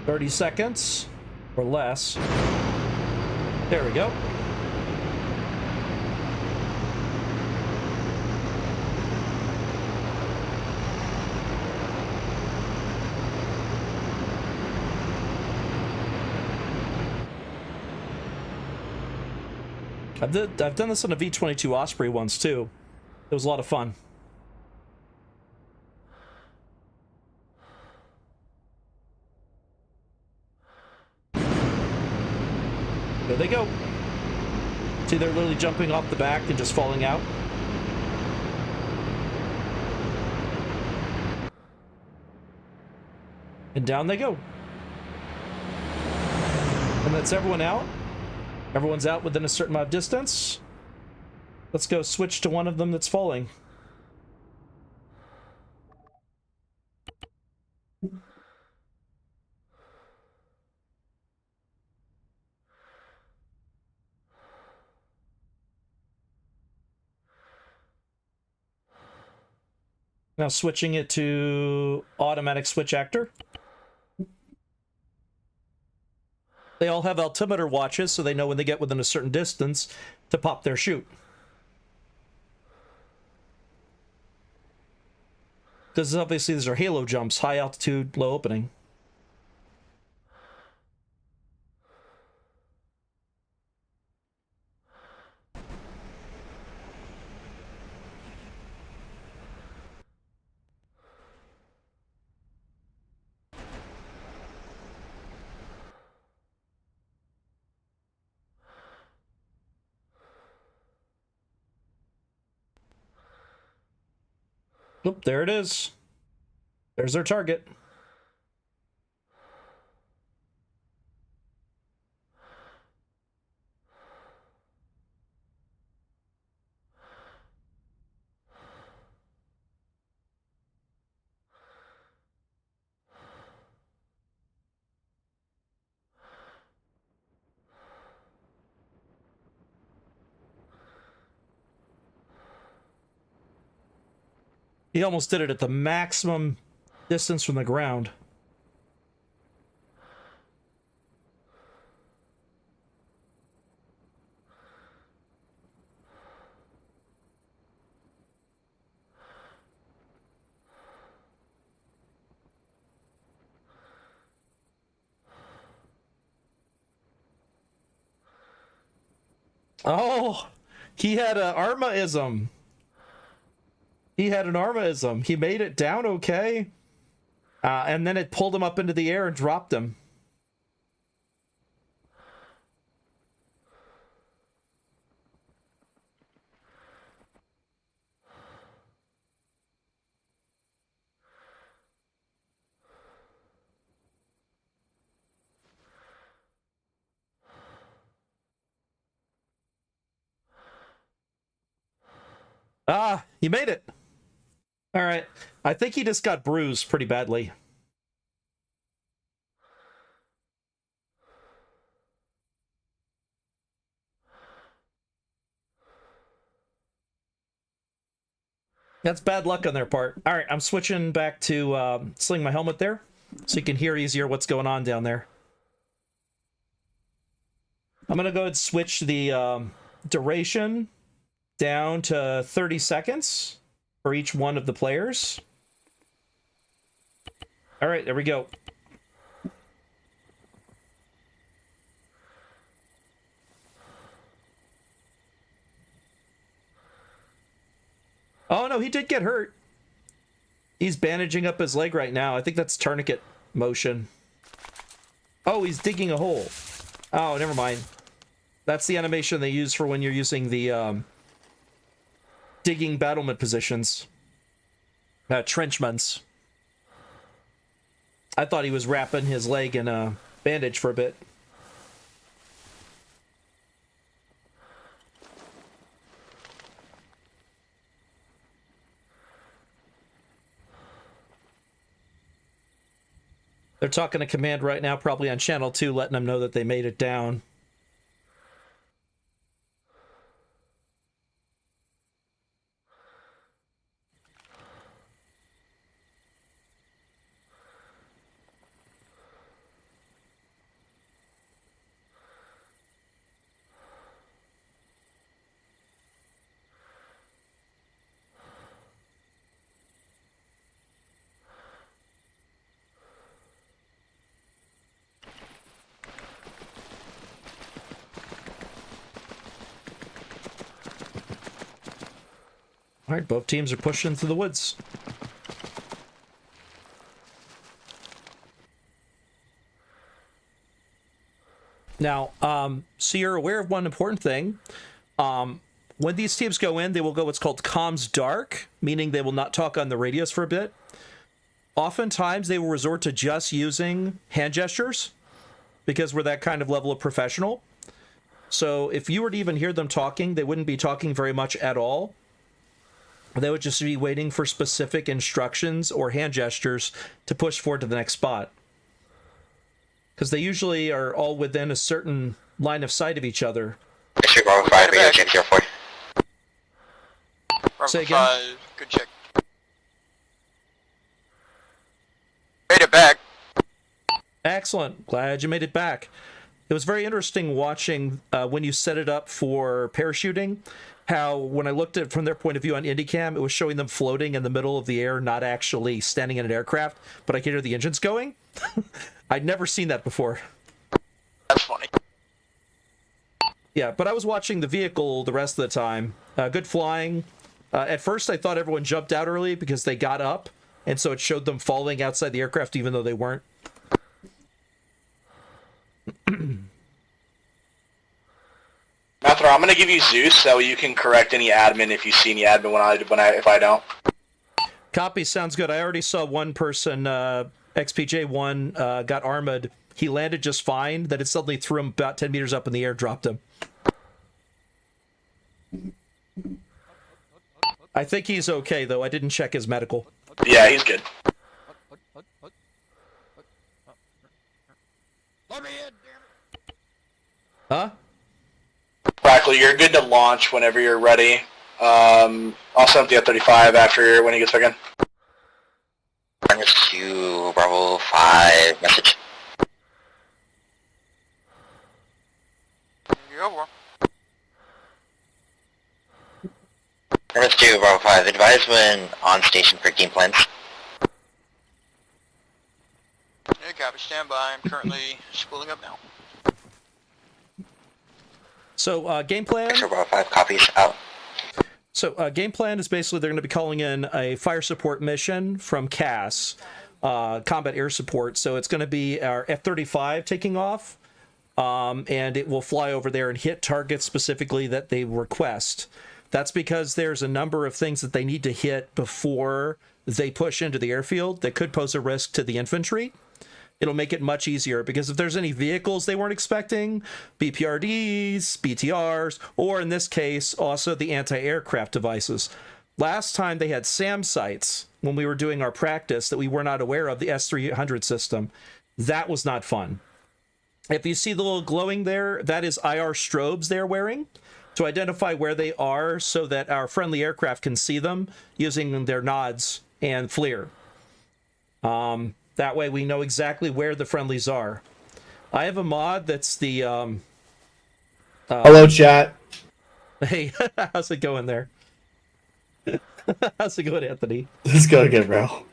"30 seconds or less." There we go. I've done this on a V-22 Osprey once too. It was a lot of fun. There they go. See, they're literally jumping off the back and just falling out. And down they go. And that's everyone out. Everyone's out within a certain amount of distance. Let's go switch to one of them that's falling. Now switching it to automatic switch actor. They all have altimeter watches, so they know when they get within a certain distance to pop their chute. Because obviously these are halo jumps, high altitude, low opening. Oop, there it is. There's their target. He almost did it at the maximum distance from the ground. Oh, he had an Arma-ism. He had an Arma-ism. He made it down okay. And then it pulled him up into the air and dropped him. Ah, you made it. All right. I think he just got bruised pretty badly. That's bad luck on their part. All right, I'm switching back to sling my helmet there so you can hear easier what's going on down there. I'm going to go ahead and switch the duration down to 30 seconds for each one of the players. All right, there we go. Oh, no, he did get hurt. He's bandaging up his leg right now. I think that's tourniquet motion. Oh, he's digging a hole. Oh, never mind. That's the animation they use for when you're using the digging battlement positions. Trenchments. I thought he was wrapping his leg in a bandage for a bit. They're talking to command right now, probably on channel 2, letting them know that they made it down. All right, both teams are pushing through the woods. Now, so you're aware of one important thing. When these teams go in, they will go what's called comms dark, meaning they will not talk on the radios for a bit. Oftentimes, they will resort to just using hand gestures because we're that kind of level of professional. So if you were to even hear them talking, they wouldn't be talking very much at all. They would just be waiting for specific instructions or hand gestures to push forward to the next spot. Because they usually are all within a certain line of sight of each other. Bravo 5, radio check here for. Say again? 5, good check. Made it back. Excellent. Glad you made it back. It was very interesting watching when you set it up for parachuting, how when I looked at it from their point of view on IndyCam, it was showing them floating in the middle of the air, not actually standing in an aircraft, but I could hear the engines going. I'd never seen that before. That's funny. Yeah, but I was watching the vehicle the rest of the time. Good flying. At first, I thought everyone jumped out early because they got up, and so it showed them falling outside the aircraft even though they weren't. Mathadar, I'm gonna give you Zeus so you can correct any admin if you see any admin if I don't. Copy, sounds good. I already saw one person, XPJ1, got armored. He landed just fine. Then it suddenly threw him about 10 meters up in the air, dropped him. I think he's okay, though. I didn't check his medical. Yeah, he's good. Huh? Crackle, you're good to launch whenever you're ready. I'll send up the F-35 when he gets back in. Minus 2, Bravo 5, message. Minus 2, Bravo 5, advise when on station for game plans. Yeah, copy, stand by. I'm currently spooling up now. So game plan. Bravo 5 copies out. So game plan is basically they're going to be calling in a fire support mission from CAS, combat air support. So it's going to be our F-35 taking off, and it will fly over there and hit targets specifically that they request. That's because there's a number of things that they need to hit before they push into the airfield that could pose a risk to the infantry. It'll make it much easier because if there's any vehicles they weren't expecting, BPRDs, BTRs, or in this case, also the anti-aircraft devices. Last time they had SAM sites when we were doing our practice that we were not aware of, the S300 system. That was not fun. If you see the little glowing there, that is IR strobes they're wearing to identify where they are so that our friendly aircraft can see them using their nods and FLIR. That way we know exactly where the friendlies are. I have a mod that's the... Hello, chat. Hey, how's it going there? How's it going, Anthony? It's going good, bro.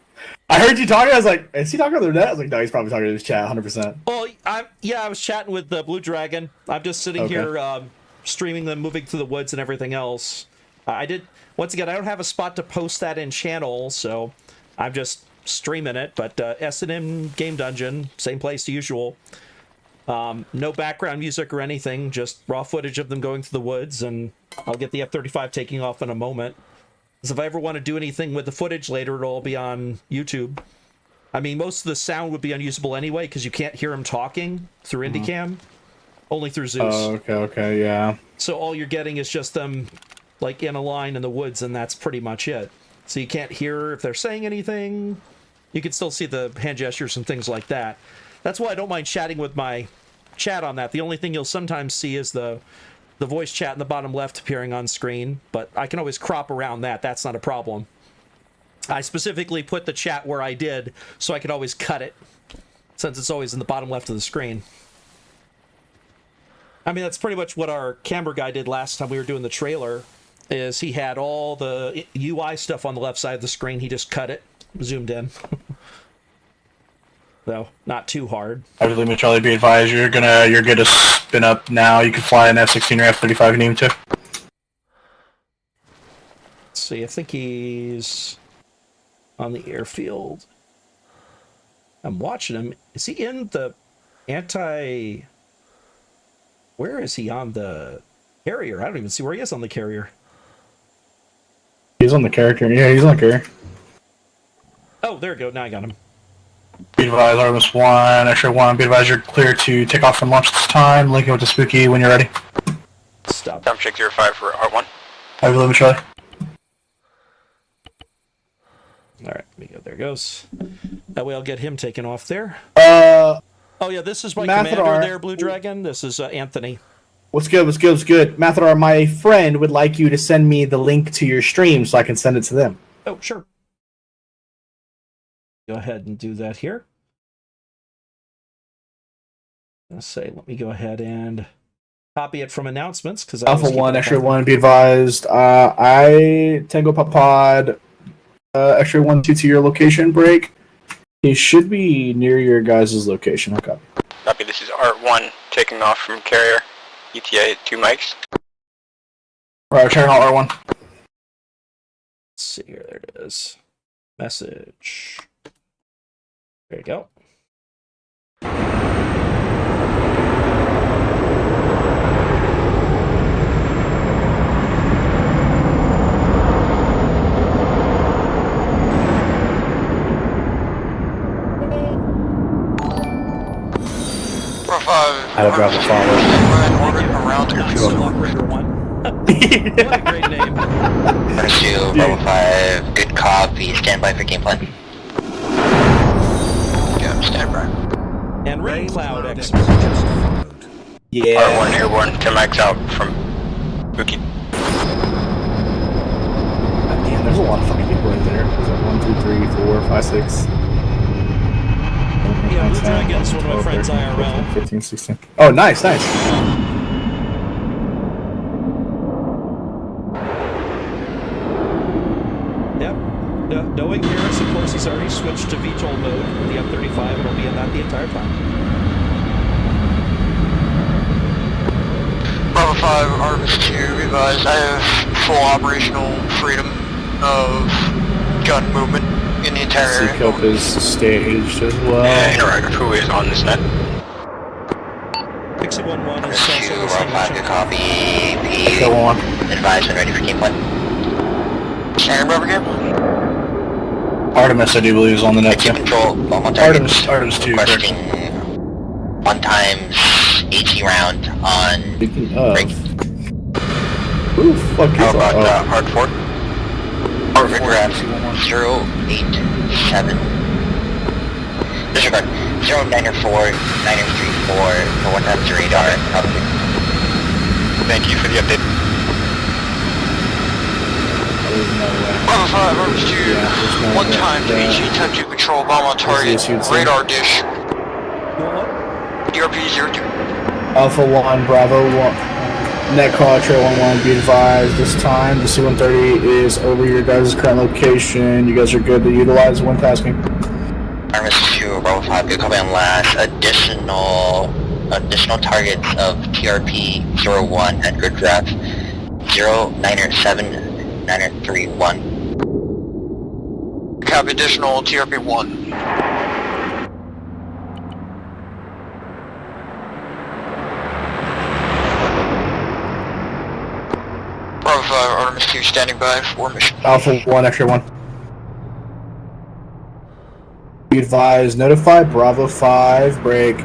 I heard you talking. I was like, is he talking to the net? I was like, no, he's probably talking to his chat, 100%. Oh, I was chatting with Blue Dragon. I'm just sitting here streaming them moving through the woods and everything else. Once again, I don't have a spot to post that in channel, so I'm just streaming it. But SNM Game Dungeon, same place as usual. No background music or anything, just raw footage of them going through the woods, and I'll get the F-35 taking off in a moment. Because if I ever want to do anything with the footage later, it'll all be on YouTube. I mean, most of the sound would be unusable anyway, because you can't hear them talking through IndyCam. Only through Zeus. Oh, okay, yeah. So all you're getting is just them, like, in a line in the woods, and that's pretty much it. So you can't hear if they're saying anything. You can still see the hand gestures and things like that. That's why I don't mind chatting with my chat on that. The only thing you'll sometimes see is the voice chat in the bottom left appearing on screen, but I can always crop around that. That's not a problem. I specifically put the chat where I did, so I could always cut it, since it's always in the bottom left of the screen. I mean, that's pretty much what our camera guy did last time we were doing the trailer, is he had all the UI stuff on the left side of the screen. He just cut it, zoomed in. Though, not too hard. Absolutely, Charlie, be advised, you're good to spin up now. You can fly an F-16 or F-35 if you need to. Let's see, I think he's on the airfield. I'm watching him. Is he in the anti... Where is he on the carrier? I don't even see where he is on the carrier. He's on the character. Yeah, he's on the carrier. Oh, there we go. Now I got him. Be advised, Artemis 1, Extra 1, be advised you're clear to take off and launch this time. Linking with the Spooky when you're ready. Stop. Jump check 05 for R1. I believe it, Charlie. Alright, let me go. There goes. That way I'll get him taken off there. Oh yeah, this is my Mathadar. commander there, Blue Dragon. This is Anthony. What's good? What's good? What's good? Mathadar, my friend would like you to send me the link to your stream so I can send it to them. Oh, sure. Go ahead and do that here. Let's say, let me go ahead and copy it from announcements because Alpha 1, Extra 1, be advised. I Tango Pod, Extra 1 to your location break. He should be near your guys' location. Okay. Copy, this is R1 taking off from carrier. ETA 2 mics. Right, turn on R1. Let's see here. There it is. Message. There you go. How to drop a follow. Around Operator 1. What a great name. Pursue, Bravo 5, good copy, stand by for game plan. Yeah, stand by. And Rain Cloud expert. Yeah. R1 airborne, 10 mics out from Bookie. Damn, there's a lot of fucking people right there. There's like 1, 2, 3, 4, 5, 6. Yeah, Blue Dragon's one of my friends IRL. 15, 16. Oh, nice, nice. Yep. Knowing Harris, of course, he's already switched to VTOL mode with the F-35, and will be in that the entire time. Bravo Bravo 5, Artemis 2, advised I have full operational freedom of gun movement in the entire area. Seacope is staged as well. Interrogator, who is on this net? Pixie 1-1 is Artemis 2, Bravo 5, good copy. Echo 1. Advised and ready for game plan. Standing Bravo game? Artemis, I do believe, is on the net, too. Control, Beaumont target. Artemis 2, Requesting 1 times AT round on break. Who the fuck is How about that? hard fort? Hard fort, 087. Disregard. 0904, 934 for 1 times radar. Thank you for the update. Bravo 5, Artemis 2, 1 times HE type 2 control, bomb on target, radar dish. DRP 02. Alpha 1, Bravo 1. Net call, Trail 11, be advised. This time, the C-130 is over your guys' current location. You guys are good to utilize when tasking. Artemis 2, Bravo 5, good copy on last. Additional targets of TRP 01 at grid draft 0907 931. Copy additional TRP 1. Bravo 5, Artemis 2 standing by for mission. Alpha 1, Extra 1. Be advised, notify Bravo 5, break.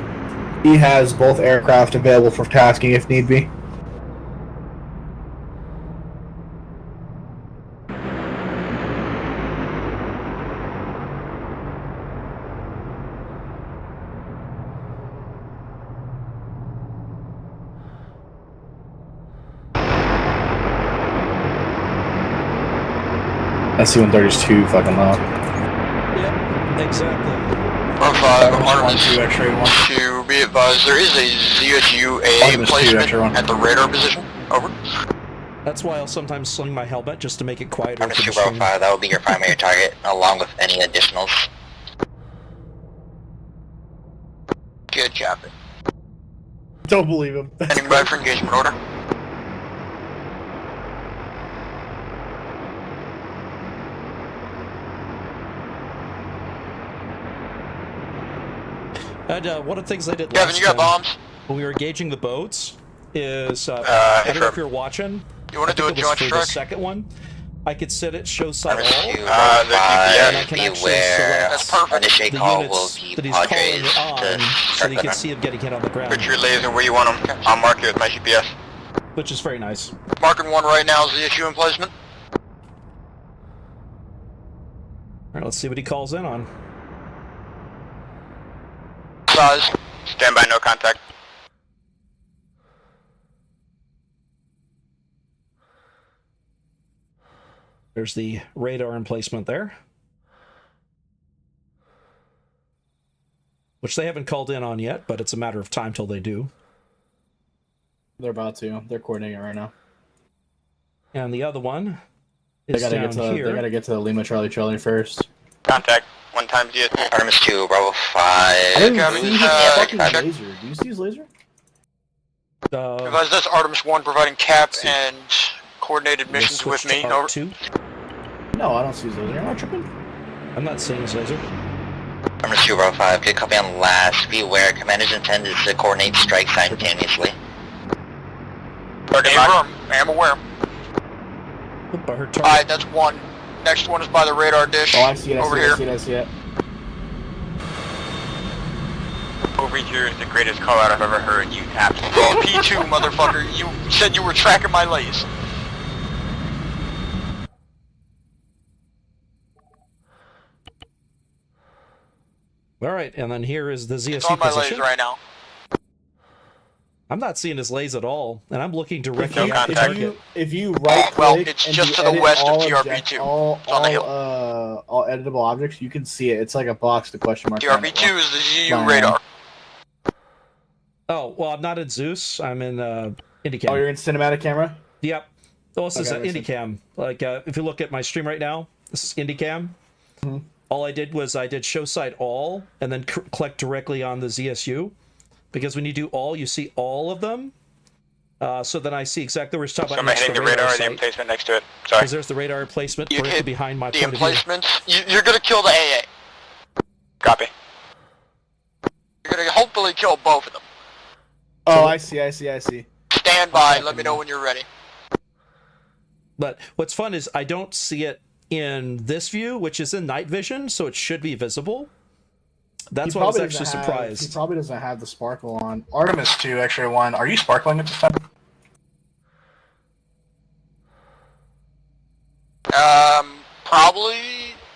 He has both aircraft available for tasking if need be. That C-130 is too fucking low. Yep, exactly. Bravo 5, Artemis 2, be advised, there is a ZSU-AA emplacement at the radar position. Over. That's why I'll sometimes sling my helmet just to make it quieter. Artemis 2, Bravo 5, that will be your primary target, along with any additionals. Good job. Don't believe him. Standing by for engagement order. And one of the things I did Kevin, last you got time bombs? when we were engaging the boats is, I don't know if you're watching. You want to do a joint for strike? the second one, I could set it show side all, The and I can actually beware. That's select perfect. the Initiate call will units be that he's calling Padres it on, to so that you can see him getting hit on the ground, Put your laser where you want them. I'll mark it with my GPS. which is very nice. Marking one right now is the issue emplacement. Alright, let's see what he calls in on. Size. Stand by, no contact. There's the radar emplacement there, which they haven't called in on yet, but it's a matter of time till they do. They're about to. They're coordinating it right now. And the other one They is gotta down get to. here. They gotta get to Lima Charlie Charlie first. Contact. 1 times DS. Artemis 2, Bravo 5. I didn't Copy. see his fucking Check. laser. Do you see his laser? Advise, that's Artemis 1 providing cap and coordinated missions with me. Over. Two. No, I don't see his laser. Am I tripping? I'm not seeing his laser. Artemis 2, Bravo 5. Good copy on last. Be aware, commander's intent is to coordinate strikes simultaneously. I'm aware. Oop, I heard target. Alright, that's one. Next one is by the radar dish. Oh, I see it. Over I here. see it. I see it. Over here is the greatest call out I've ever heard. You absolutely. P2, motherfucker. You said you were tracking my lace. All right, and then here is the It's ZSU on my position. lace right now. I'm not seeing his lays at all, and I'm looking directly No at the contact. target. If you right click Well, it's and just you to the edit west of all TRP2. all, It's on the hill. all editable objects, you can see it. It's like a box to question mark. TRP2 is the ZU Fine. radar. Oh, well, I'm not in Zeus. I'm in Indycam. Oh, you're in cinematic camera? Yep. Oh, this is Okay, an makes sense. Indycam. Like, if you look at my stream right now, this is Indycam. Mhm. All I did was I did show side all, and then click directly on the ZSU. Because when you do all, you see all of them. So then I see exactly where he's talking about. Am I hitting the radar or the emplacement next to it? Sorry. Because there's the radar emplacement You directly hit behind my the point of view. emplacements. You're gonna kill the AA. Copy. You're gonna hopefully kill both of them. Oh, I see. Stand by. Let me know when you're ready. But what's fun is I don't see it in this view, which is in night vision, so it should be visible. That's why I was actually surprised. He probably doesn't have the sparkle on. Artemis 2, X-ray 1. Are you sparkling at this time? Probably.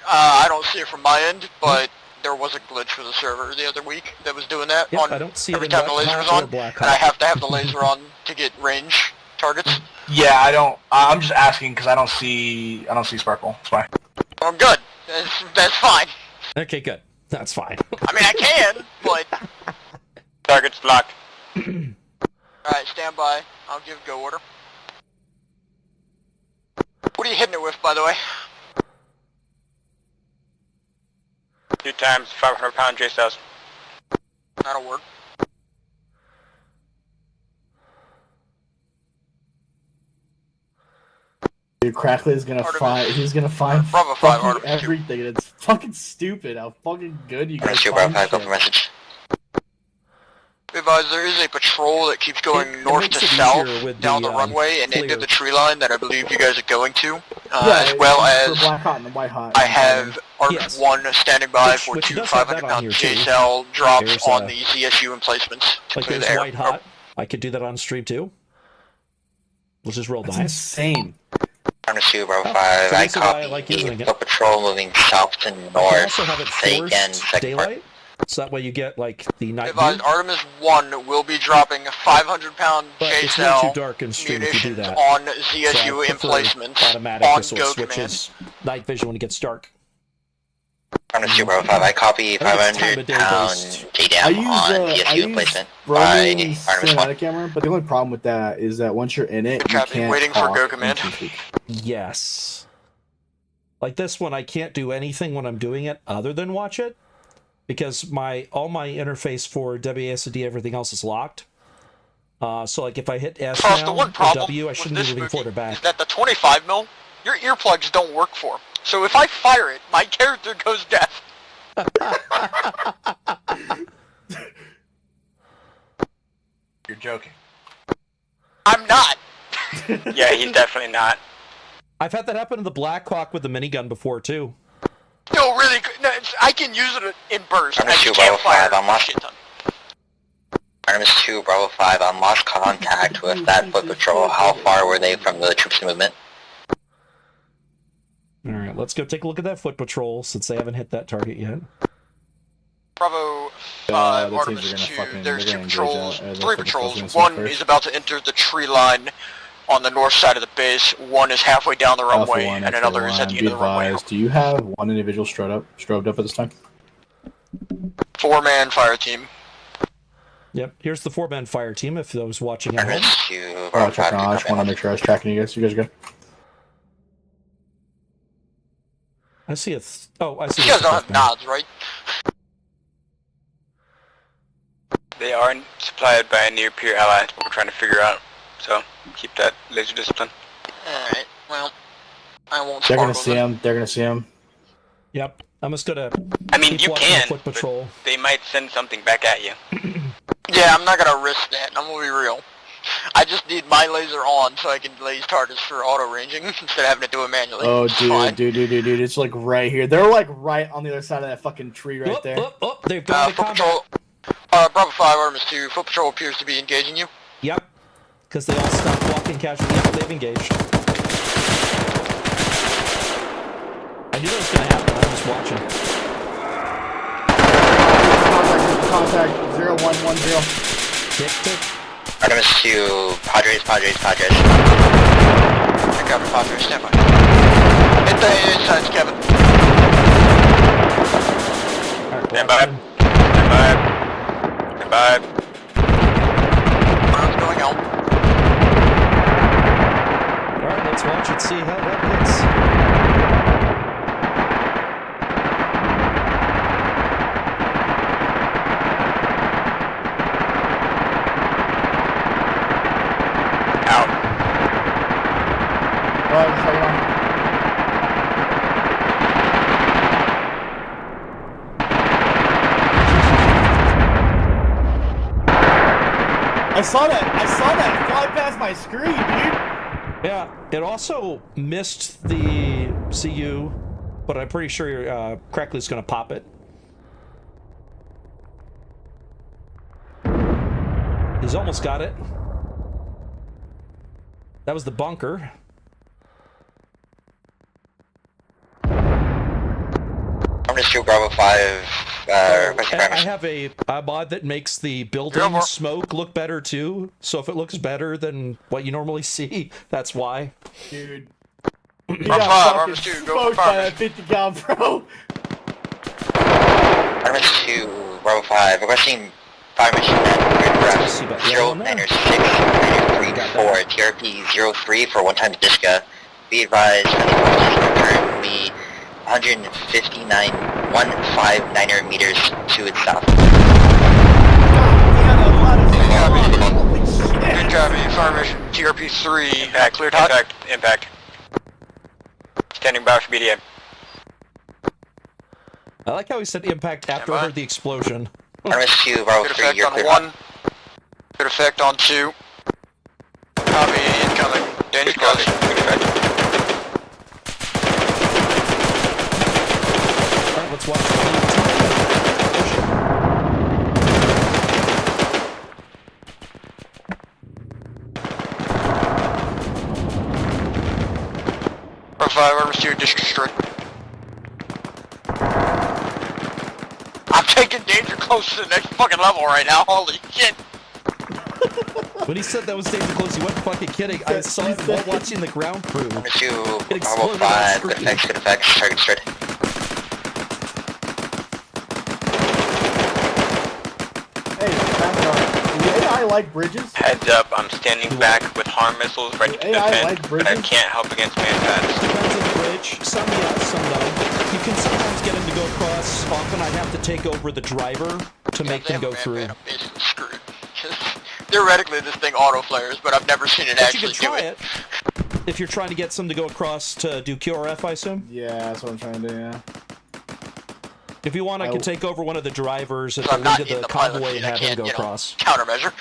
I don't see it from my end, but there was a glitch for the server the other week that was doing that. Yep, I don't see it every in time the Black laser Hawk was or on, Black and I Hawk. have to have the laser on to get range targets. Yeah, I don't. I'm just asking because I don't see sparkle. That's why. Oh, good. That's fine. Okay, good. That's fine. I mean, I can, but Target's locked. alright, stand by. I'll give go order. What are you hitting it with, by the way? 2 times 500-pound J cells. That'll work. Dude, Crackley is gonna find. He's gonna find Bravo 5, fucking Artemis 2. everything. And it's fucking stupid how fucking good you guys Bravo find 5, go shit. for message. Be advised, there is a patrol that keeps going It north makes to it south easier with down the, the runway and into clear. the tree line that I believe you guys are going to, Yeah, as well for as Black Hot and the White Hot. I have Artemis Yes. 1 standing by for Which 2 does have that on 500-pound here, too. J-cell drops There's, on the ZSU emplacements to Like clear there's the air. White Hot. I could do that on stream too. Which is real That's nice. insane. Artemis 2, Bravo Oh, 5, so I this is why I copy like using it. the patrol moving south to I can north. also have it Fake and forced second part. daylight, so that way you get like the Be night advised, view. Artemis 1 will be dropping a 500-pound But it's way J-cell too dark in stream if you do munitions that. on So I ZSU prefer emplacements automatic on this go which command. is night vision when it gets dark. Artemis 2, Bravo 5, I copy I think it's time of day 500-pound based. I J-dam use on I ZSU use emplacement by Roman's Artemis 1. cinematic camera, but the only problem with that is that once you're in it, Good you copy. can't Waiting for talk go and command. speak. Yes. Like this one, I can't do anything when I'm doing it other than watch it, because all my interface for WASD, everything else is locked. So like if I hit S Frost, now the one or problem W, I with shouldn't this be moving movie forward or is back. that the 25 mil, your earplugs don't work for. So if I fire it, my character goes deaf. You're joking. I'm not. Yeah, he's definitely not. I've had that happen in the Black Hawk with the minigun before too. No, really, no, I can use it in burst. I Artemis just 2, can't Bravo 5, fire I'm lost. shit ton. Artemis 2, Bravo 5, I'm lost contact with that foot patrol. How far were they from the troops movement? All right, let's go take a look at that foot patrol since they haven't hit that target yet. Bravo 5, the Artemis teams are gonna 2, fucking- there's they're 2 gonna patrols, engage 3 the patrols. first. 1 is about to enter the tree line on the north side of the base, 1 is halfway down the runway, Alpha 1, and X-ray another is at 1, the be end of the runway. advised, do you have one individual strobed up at this time? 4-man fire team. Yep, here's the 4-man fire team if those watching at home. Artemis 2, Oh, Bravo 5, checking on. I just want to make sure I was tracking you guys. You guys are good? I see it. I see You the guys don't have 5th man. nods, right? They are supplied by a near-peer ally. That's what we're trying to figure out. So keep that laser discipline. Alright, well, I won't They're gonna sparkle see them. him. They're gonna see him. Yep, I'm just gonna. I mean, keep you watching can, the foot patrol. but they might send something back at you. Yeah, I'm not gonna risk that. I'm gonna be real. I just need my laser on so I can laze targets for auto ranging instead of having to do it manually. Oh, It's fine. dude, it's like right here. They're like right on the other side of that fucking tree right there. They've got the Foot combat. patrol. Bravo 5, Artemis 2. Foot patrol appears to be engaging you. Yep, because they all stopped walking casually. Yep, they've engaged. I knew that was gonna happen. I was just watching. Contact 0110. Tick. Artemis 2, Padres. I got a Padres, stand by. Hit the AA sides, Kevin. Alright, Stand watch by. him. Stand by. Round's going out. Alright, let's watch it, see how that hits. I saw that fly past my screen, dude. Yeah, it also missed the CU, but I'm pretty sure Crackly's gonna pop it. He's almost got it. That was the bunker. I'm just shoot Bravo 5. I have a mod that makes the building smoke look better too. So if it looks better than what you normally see, that's why. Dude. You got fucking smoked by that 50 cal, bro. Artemis 2, Bravo 5, requesting fire machine gun, 0906-934, TRP 03 for one-time Disca. Be advised, currently 159.159 meters to its south. Good job, fire mission. TRP 3, cleared hot. Impact. Standing by for BDA. I like how he said impact after I heard the explosion. Artemis 2, Bravo 3, you're clear. Good effect on 1. Good effect on 2. Copy, incoming. Danger close. Good effect. Alright, let's watch the Bravo 5, Artemis 2, destroy. I'm taking danger close to the next fucking level right now, holy shit! When he said that was danger close, he wasn't fucking kidding. I saw it while watching the ground crew. Artemis 2, Bravo 5, good effects, target straight. Hey, the AI like bridges? Heads up, I'm standing back with harm missiles ready to defend, but I can't help against manpads. Depends on the bridge. Some yes, some no. You can sometimes get him to go across. Often I have to take over the driver to make them go through. I'm basically screwed. Theoretically, this thing auto flares, but I've never seen it But actually you can try do it. If you're trying to get some to go across to do QRF, I assume? Yeah, that's what I'm trying to do, yeah. If you want, I can take over one of the drivers at the lead of the convoy and have him go across. Countermeasure.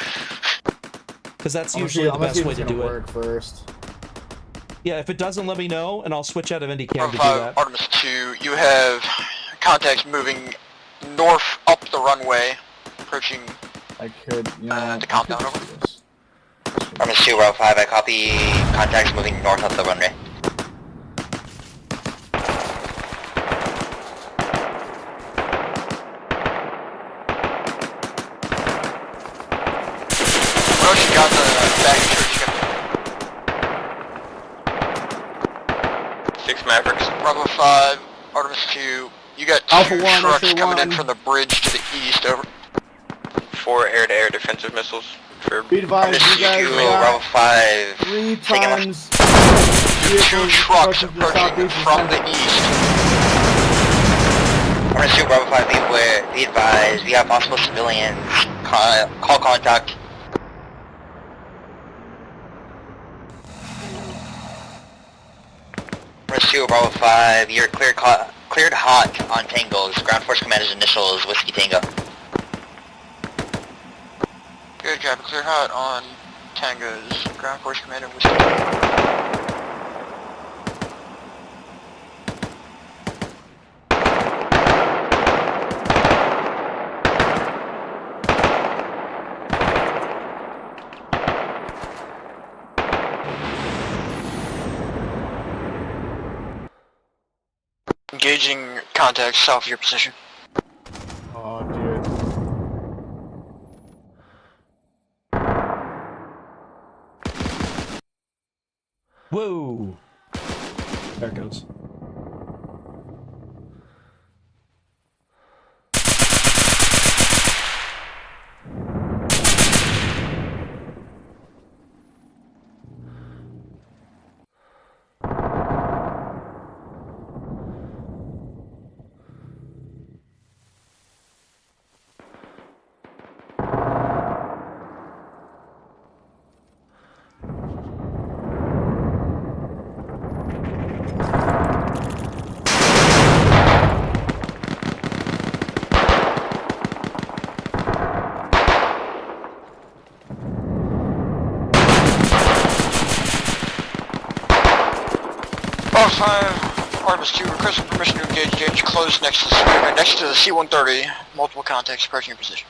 Because that's usually the best way to do it. First. Yeah, if it doesn't, let me know, and I'll switch out of IndyCam to do Bravo 5, that. Artemis 2, you have contacts moving north up the runway, approaching I could, you know, the countdown over. Artemis 2, Bravo 5, I copy. Contacts moving north up the runway. What else you got in the baggage church? 6 Mavericks. Bravo 5, Artemis 2, you got Alpha 2 1, trucks Alpha coming 1. in from the bridge to the east over. 4 air-to-air defensive missiles. For Be advised, you guys Bravo 5. 3 times 2 trucks approaching from the east. Artemis 2, Bravo 5, be advised, we have possible civilians. Call contact. Artemis 2, Bravo 5, you're cleared hot on Tangos. Ground Force Commander's initials, Whiskey Tango. Good job, clear hot on Tango's ground force commander was. Engaging contacts south of your position. Oh, dude. Whoa! There it goes. 5, Artemis 2, requesting permission to engage close next to the C-130. Multiple contacts approaching your position.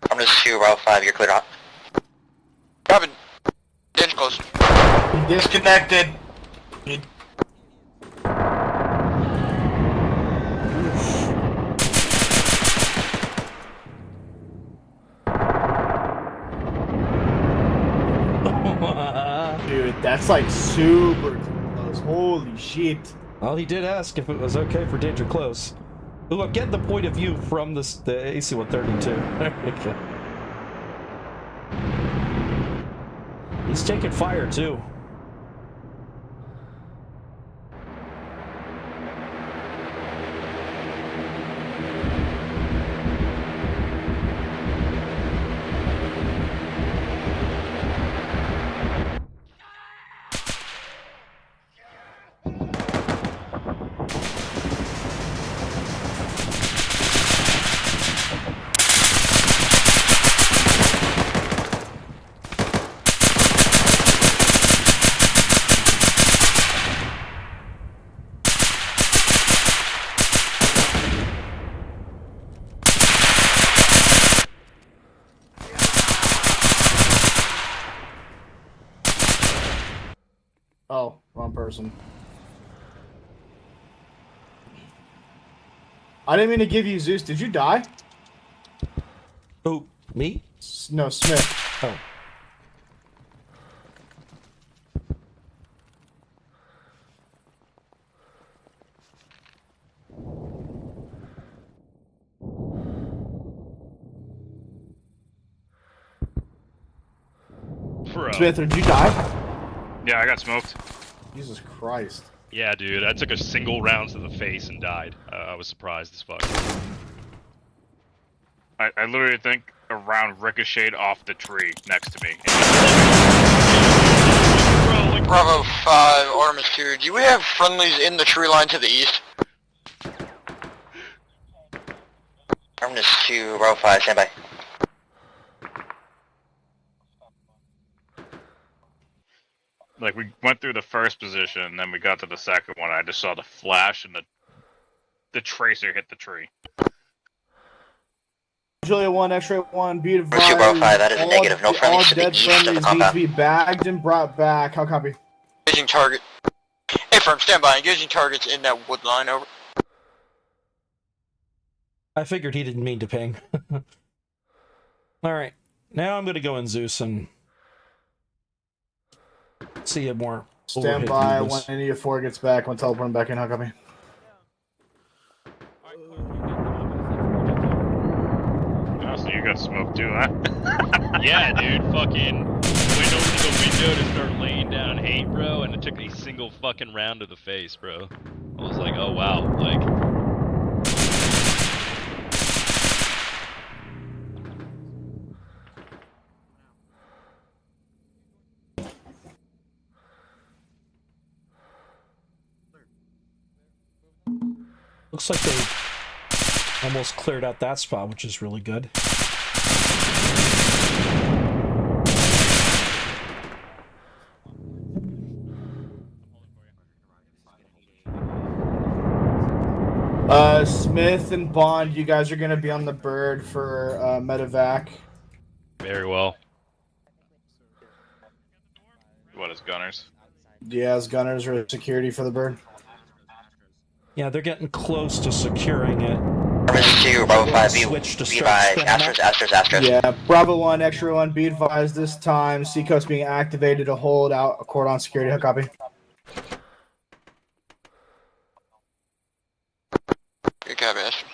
Artemis 2, Bravo 5, you're cleared hot. Robin, danger close. Disconnected. Dude, that's like super close. Holy shit. Well, he did ask if it was okay for danger close. Ooh, I'm getting the point of view from the AC-132. Okay. He's taking fire, too. Oh, wrong person. I didn't mean to give you Zeus. Did you die? Oh, me? No, Smith. Oh. Bro. Smith, did you die? Yeah, I got smoked. Jesus Christ. Yeah, dude, I took a single round to the face and died. I was surprised as fuck. I literally think a round ricocheted off the tree next to me. Bravo 5, Artemis 2, do we have friendlies in the tree line to the east? Artemis 2, Bravo 5, stand by. Like, we went through the first position, then we got to the second one, I just saw the flash and the tracer hit the tree. Julia 1, X-ray 1, be advised. Artemis 2, Bravo 5, that is a negative. No friendlies to the east of the Need to compound. be bagged and brought back. How copy? Engaging target. Hey, firm, stand by. Engaging targets in that wood line, over. I figured he didn't mean to ping. Alright, now I'm gonna go in Zeus and see it more. Stand by when any of 4 gets back. When teleporting back in, how copy? Oh, so you got smoked too, huh? Yeah, dude, fucking went over to the window to start laying down hate, bro, and it took a single fucking round to the face, bro. I was like, oh wow, like... Looks like they almost cleared out that spot, which is really good. Smith and Bond, you guys are going to be on the bird for medevac. Very well. What is gunners? Yeah, as gunners or security for the bird. Yeah, they're getting close to securing it. Artemis 2, Bravo 5, be Switch to advised. Astros. Yeah, Bravo 1, X-ray 1, be advised this time. Seacoast being activated to hold out a cordon security. How copy? Good copy, Astro.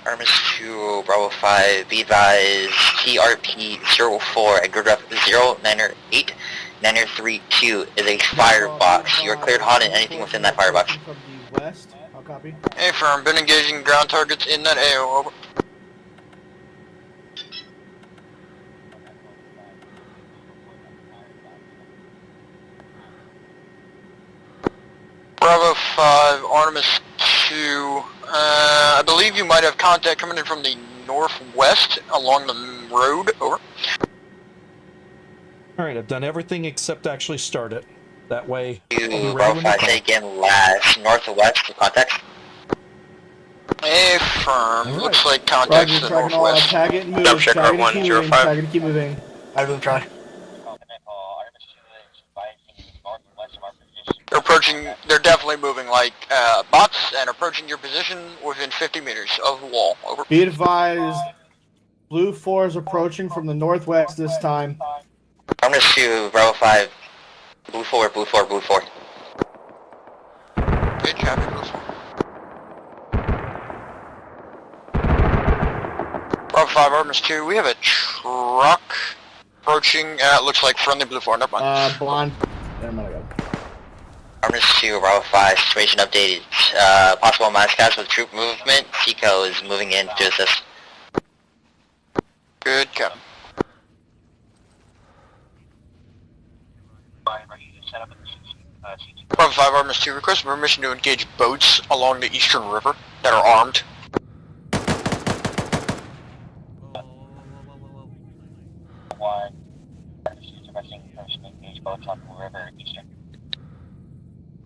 Artemis 2, Bravo 5, be advised. TRP 04 at grid rep 0908 932 is a firebox. You are cleared hot in anything within that firebox. From the west. How copy? Hey, firm, been engaging ground targets in that AO, over. Bravo 5, Artemis 2. I believe you might have contact coming in from the northwest along the road. Over. Alright, I've done everything except actually start it. That way, I'll be ready Bravo when you 5, call. say again last, northwest, contact. Affirm. Alright. Looks like contacts Roger, to the tracking all, northwest. tag it and move. Dump check Tag it right and keep moving. 105. Tag it and keep moving. I believe try. They're approaching, they're definitely moving like bots and approaching your position within 50 meters of the wall. Over. Be advised, Blue 4 is approaching from the northwest this time. I'm gonna shoot Bravo 5, Blue 4, Blue 4, Blue 4. Good job, Blue 4. Bravo 5, Artemis 2, we have a truck approaching, looks like friendly Blue 4, never mind. Blonde. Never mind, I got it. I'm gonna shoot Bravo 5, situation updated. Possible mass cast with troop movement. Tico is moving in to assist. Good, Captain. Bravo 5, Artemis 2, request permission to engage boats along the eastern river that are armed.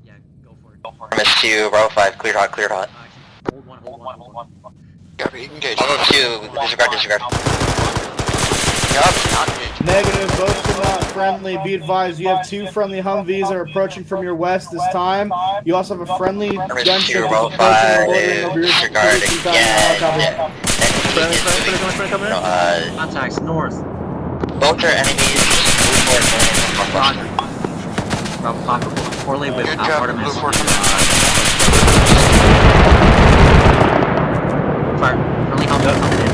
Yeah, go for it. Artemis 2, Bravo 5, cleared hot, cleared hot. Hold one. Copy, engage. Bravo 2, disregard, disregard. Yup, not engaged. Negative, boats are not friendly. Be advised, you have 2 friendly Humvees that are approaching from your west this time. You also have a friendly Artemis gunship 2, Bravo that's 5, approaching over your disregard position. again. Contacts north. Both are enemies. Blue 4 is northwest. Bravo 5, correlate with Good job, Artemis. Blue 4. Fire. Friendly helmet coming in.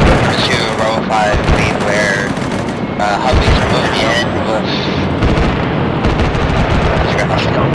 Artemis 2, Bravo 5, lead where Humvees are moving in with... Disregard hostile.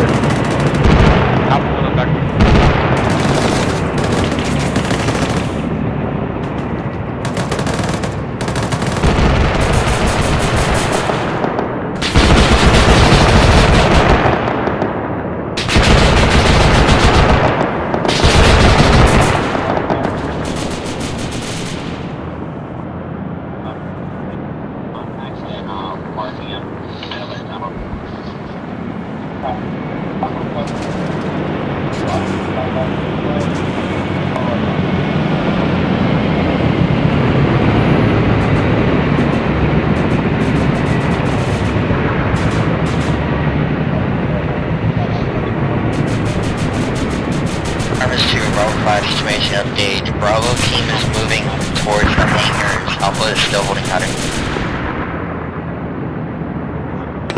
Artemis 2, Bravo 5, situation update. Bravo team is moving towards the hangars. Alpha is still holding pattern.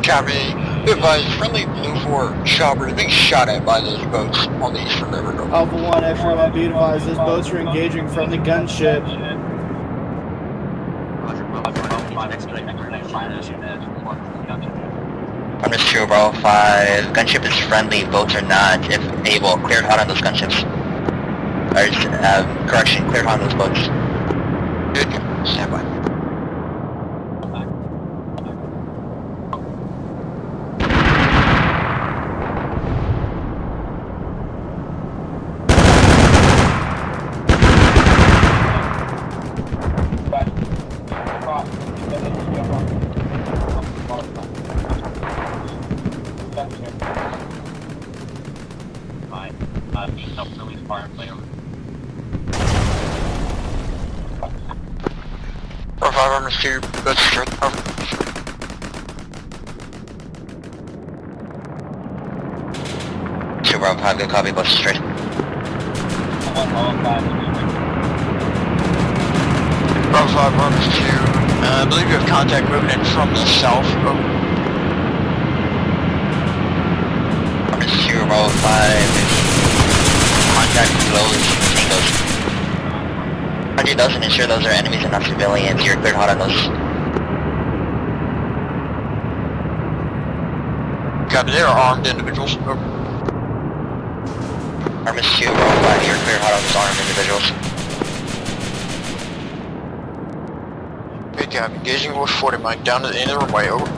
Copy. Be advised, friendly Blue 4 chopper is being shot at by those boats on the eastern river. Alpha 1, Extra 1, be advised, those boats are engaging friendly gunship. Roger, Bravo 5, needs an expedite Artemis 2, Bravo 5, gunship is friendly, boats are not. If able, cleared hot on those gunships. Or, correction, cleared hot on those boats. Good, stand by. Bravo 5, Artemis 2, boats straight. Over. Two Bravo 5, good copy, boats straight. Bravo 5, Artemis 2, I believe you have contact moving in from the south. Over. Artemis 2, Bravo 5, contact those tangos. Roger, doesn't ensure those are enemies and not civilians. You're cleared hot on those. Copy, they are armed individuals. Over. Artemis 2, Bravo 5, you're cleared hot on those armed individuals. Good copy, engaging with 40 Mike down to the end of the runway. Over.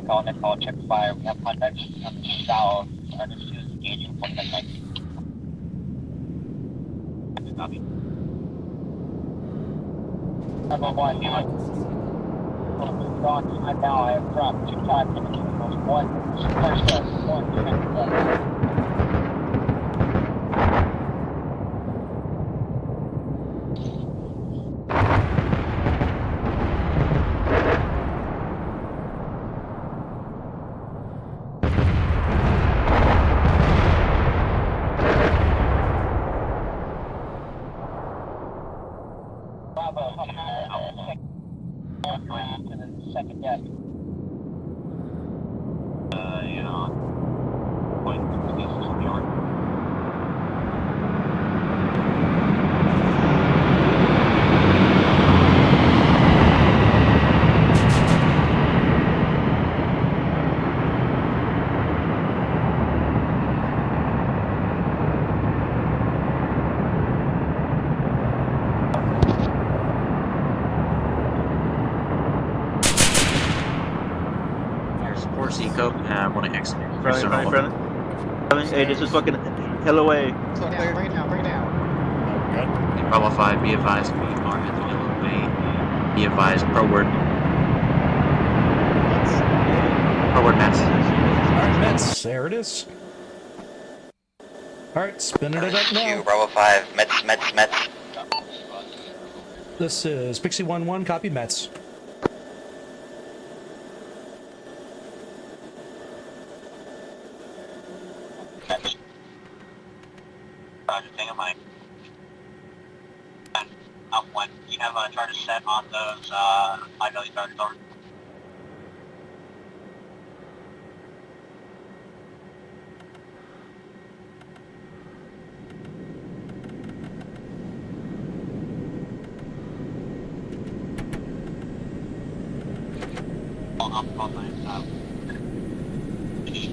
call, next call, check fire. We have contact on the south. This is engaging from the 19. Copy. 911, you like on now. I have dropped 2-5 minutes. 1, first up, 1, to the second deck. Point to the yard. I want to exit. Hey, this is fucking hell away. Bring it down. Bravo 5, be advised, we are at the yellow way. Be advised, pro-word. Pro-word, Mets. Alright, Mets, there it is. Alright, spinning it up now. Bravo 5, Mets. This is Pixie 1-1, copy Mets. When you have a charter set on those high value targets already.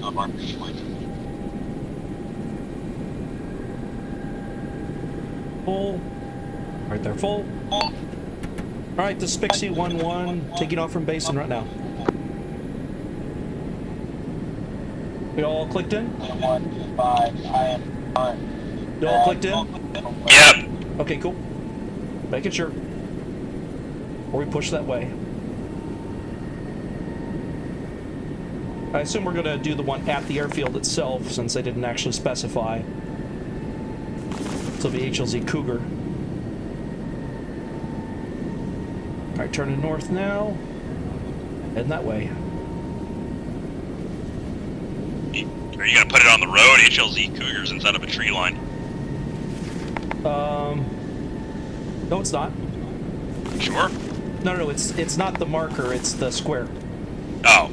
Of our Full. Right there, full. Alright, this is Pixie 1-1, taking off from Basin right now. We all clicked in? 1, 5, I am on. You all clicked in? Yep. Okay, cool. Making sure. Or we push that way. I assume we're gonna do the one at the airfield itself, since they didn't actually specify. So the HLZ Cougar. Alright, turning north now. Heading that way. Are you gonna put it on the road? HLZ Cougars inside of a tree line. No, it's not. Sure? No, it's not the marker, it's the square. Oh.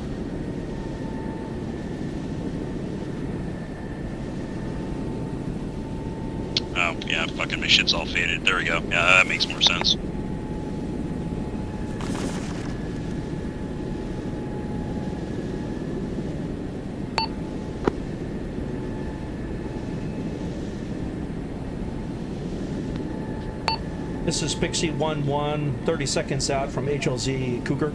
Oh, yeah, fucking my shit's all faded. There we go. Yeah, that makes more sense. This is Pixie 1-1, 30 seconds out from HLZ Cougar.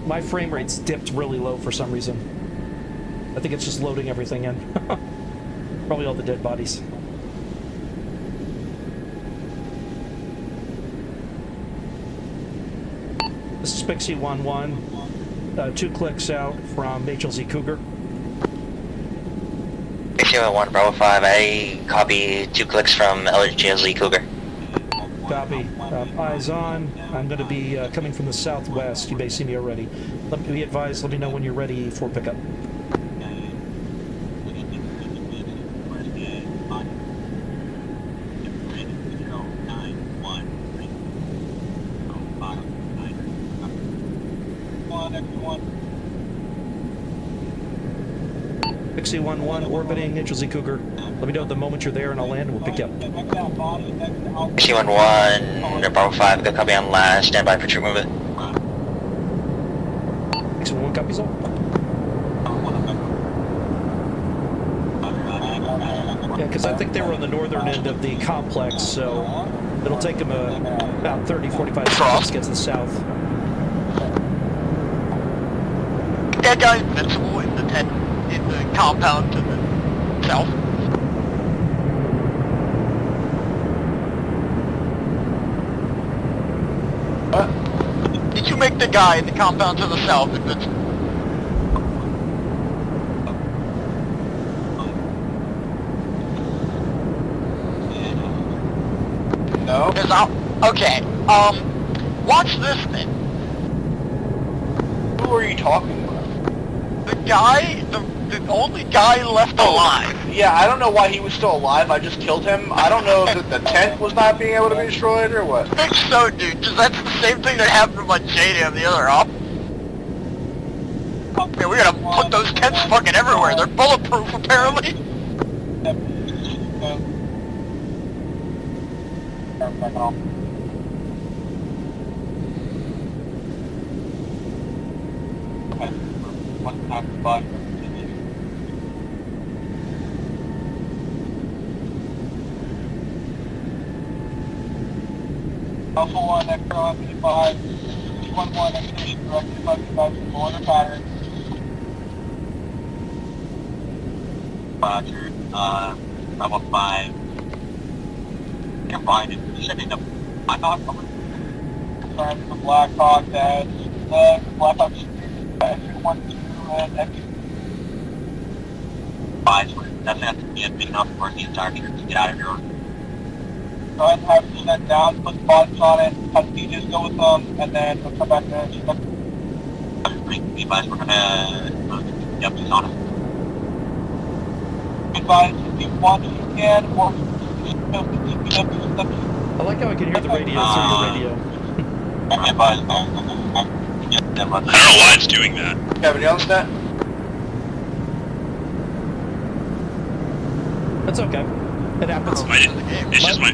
My frame rate's dipped really low for some reason. I think it's just loading everything in. Probably all the dead bodies. This is Pixie 1-1, 2 clicks out from HLZ Cougar. Pixie 1, Bravo 5, I copy 2 clicks from HLZ Cougar. Copy. Eyes on. I'm going to be coming from the southwest. You may see me already. Let me be advised. Let me know when you're ready for pickup. Pixie 1-1 orbiting HLZ Cougar. Let me know the moment you're there and I'll land and we'll pick you up. Pixie 1-1, Bravo 5, good copy on last, stand by for true movement. Pixie 1-1 copies all. Yeah, because I think they were on the northern end of the complex, so it'll take them about 30-45 seconds to get to the south. that guy invincible in the tent, in the compound to the south? What? Did you make the guy in the compound to the south invincible? No. Okay, watch this then. Who are you talking about? The guy, the only guy left alive. Yeah, I don't know why he was still alive. I just killed him. I don't know if the tent was not being able to be destroyed or what. I think so, dude, because that's the same thing that happened to my JDM, the other op. Okay, we gotta put those tents fucking everywhere. They're bulletproof, apparently. Alpha 1, Exxon, B5, 211, expedition directed by the border pattern. Roger, level 5. You're fine, it's sending the Black Hawk over. Sorry, the Black Hawk, that's the Black Hawk, X12 and X5, so that's going to have to be a big enough for the entire trip to get out of here. Go ahead and have it set down, put the bodies on it, have the DJs go with them, and then we'll come back and check. Be advised, we're gonna put the updates on it. Be advised, if you want, you can, or I like how I can hear the radio through the radio. Be advised, I don't know why it's doing that. Kevin, you understand? That's okay. It happens. It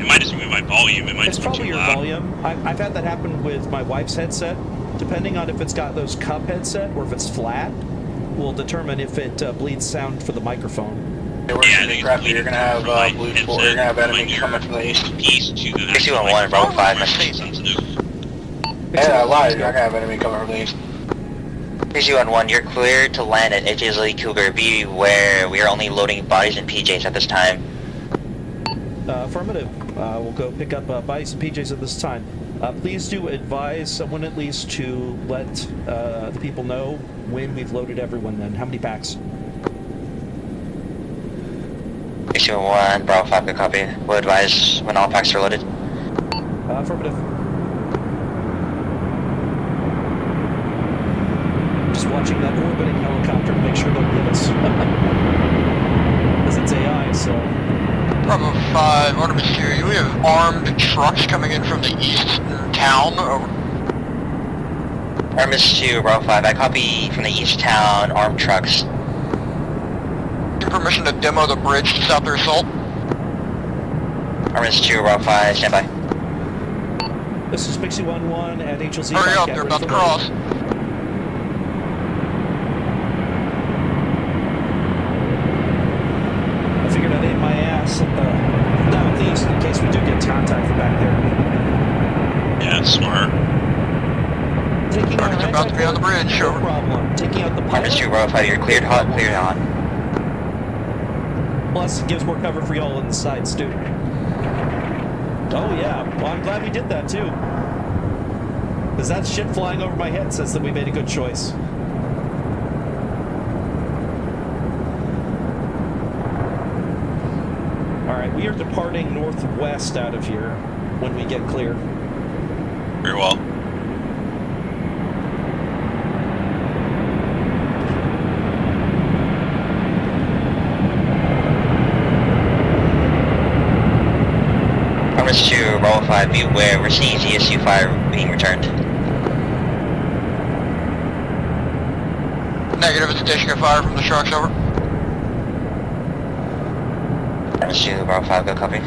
might just be my volume. It might It's just be probably too your loud. volume. I've had that happen with my wife's headset. Depending on if it's got those cup headset or if it's flat, will determine if it bleeds sound for the microphone. Yeah, you're gonna have you're gonna have enemies coming from the east. East to the 621, Bravo 5, message. Yeah, I lied. You're not gonna have enemy coming from the east. 321, you're cleared to land at Italy Cougar. Beware, we are only loading bodies and PJs at this time. Affirmative. We'll go pick up bodies and PJs at this time. Please do advise someone at least to let the people know when we've loaded everyone then. How many packs? 621, Bravo 5, good copy. We'll advise when all packs are loaded. Affirmative. Just watching that orbiting helicopter to make sure they'll get us. Because it's AI, so... Bravo 5, Artemis 2, we have armed trucks coming in from the eastern town. Over. Artemis 2, Bravo 5, I copy from the east town, armed trucks. Permission to demo the bridge to stop their assault. Artemis 2, Bravo 5, stand by. This is Pixie 1-1 at HLZ. Hurry up, they're about to cross. I figured I'd aim my ass down east in case we do get contact from back there. Yeah, it's smart. Taking out Target's about to be on the bridge, no over. problem. Taking out the pilot. Artemis 2, Bravo 5, you're cleared hot, cleared on. Plus, it gives more cover for y'all on the sides, too. Oh, yeah. Well, I'm glad we did that, too. Because that shit flying over my head says that we made a good choice. Alright, we are departing northwest out of here when we get clear. Very well. Artemis 2, Bravo 5, beware, we're seeing ZSU fire being returned. Negative, it's taking a fire from the trucks, over. Artemis 2, Bravo 5, go copy.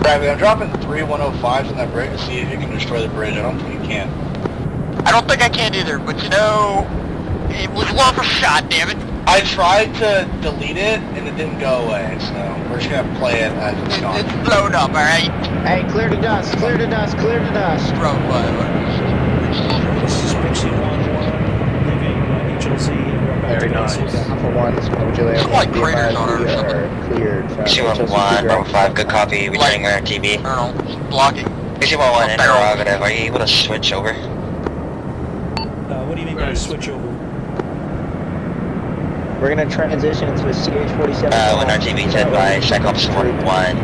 Bradley, I'm dropping 3 105s on that bridge to see if you can destroy the bridge. I don't think you can. I don't think I can either, but you know, it was worth a shot, damn it. I tried to delete it and it didn't go away, so we're just gonna play it as it's gone. It's blown up, alright? Hey, clear to dust, clear to dust, clear to dust. This is Pixie 1-1, leaving HLZ and we're back to base. Alpha 1, this is Bravo Juliet. Some like craters on it or something. Cleared from Pixie 1-1, Bravo 5, good copy, returning our TV. I don't know, just blocking. Pixie 1-1, interrogative, are you able to switch over? What do you mean by switch over? We're gonna transition into a CH-47. When our TV is hit by Cyclops 1-1.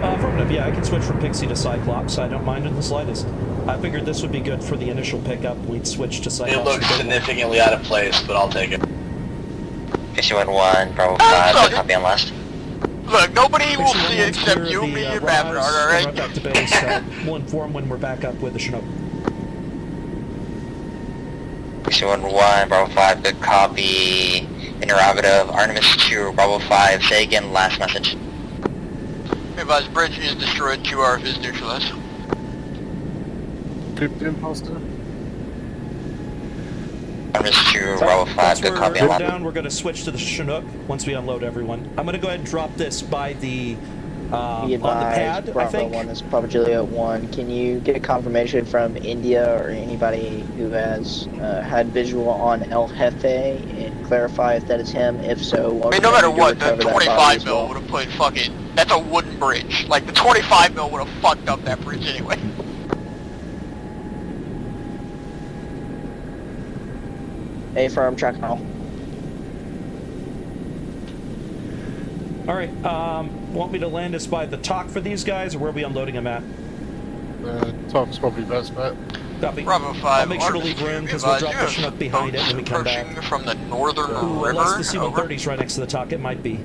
Affirmative, yeah, I can switch from Pixie to Cyclops, I don't mind in the slightest. I figured this would be good for the initial pickup, we'd switch to Cyclops. It looks significantly out of place, but I'll take it. Pixie 1-1, Bravo 5, good copy on last. Look, nobody will see it except you, me, and Mathadar, alright? Right back to base, we'll inform when we're back up with the Chinook. Pixie 1-1, Bravo 5, good copy. Interrogative, Artemis 2, Bravo 5, say again, last message. Advise bridge is destroyed, QRF is neutralized. Artemis 2, Bravo 5, good copy on We're last. down, we're going to switch to the Chinook once we unload everyone. I'm going to go ahead and drop this by the, on the pad, Bravo I think. 1, this is Bravo Juliet 1. Can you get a confirmation from India or anybody who has had visual on El Jefe and clarify if that is him? If so, I mean, no matter what, the 25 mil would have put fucking... That's a wooden bridge. Like, the 25 mil would have fucked up that bridge anyway. A firm, track home. Alright, want me to land this by the talk for these guys, or where are we unloading them at? Talk's probably best bet. Copy. Bravo 5, I'll make sure to leave room, because we'll drop the Chinook behind it when we come back. From the northern Ooh, river, unless the C-130's right next to the talk, it might be.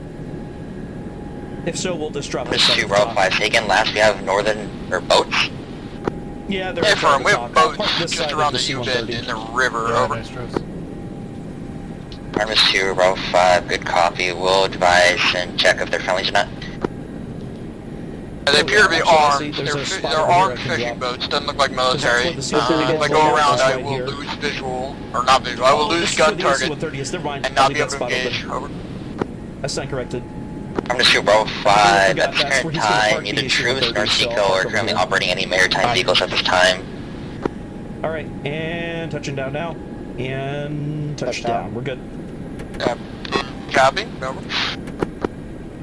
If so, we'll just drop this Artemis 2, Bravo 5, say again, last we have northern, or boats? Yeah, they're firm, we have boats this just side around of the the U-bend C-130. in the river, over. Artemis 2, Bravo 5, good copy, we'll advise and check if they're friendlies or not. They appear to be Actually, I armed. see there's a spot They're over here I armed can fishing drop. boats. Doesn't look like military. This is where the If I C-130 go around, is I right will here. lose visual, or not visual. I will lose This is gun where the target C-130 is. Never mind. and not I'll be leave able that to spot engage. open. Over. I stand corrected. Artemis 2, Bravo 5, at That's this where current he's gonna park time, the neither troops AC-130, nor so CECO I'll are come currently here. operating any maritime vehicles at this time. Alright, and touching down now. And touchdown. We're good. Copy. Over.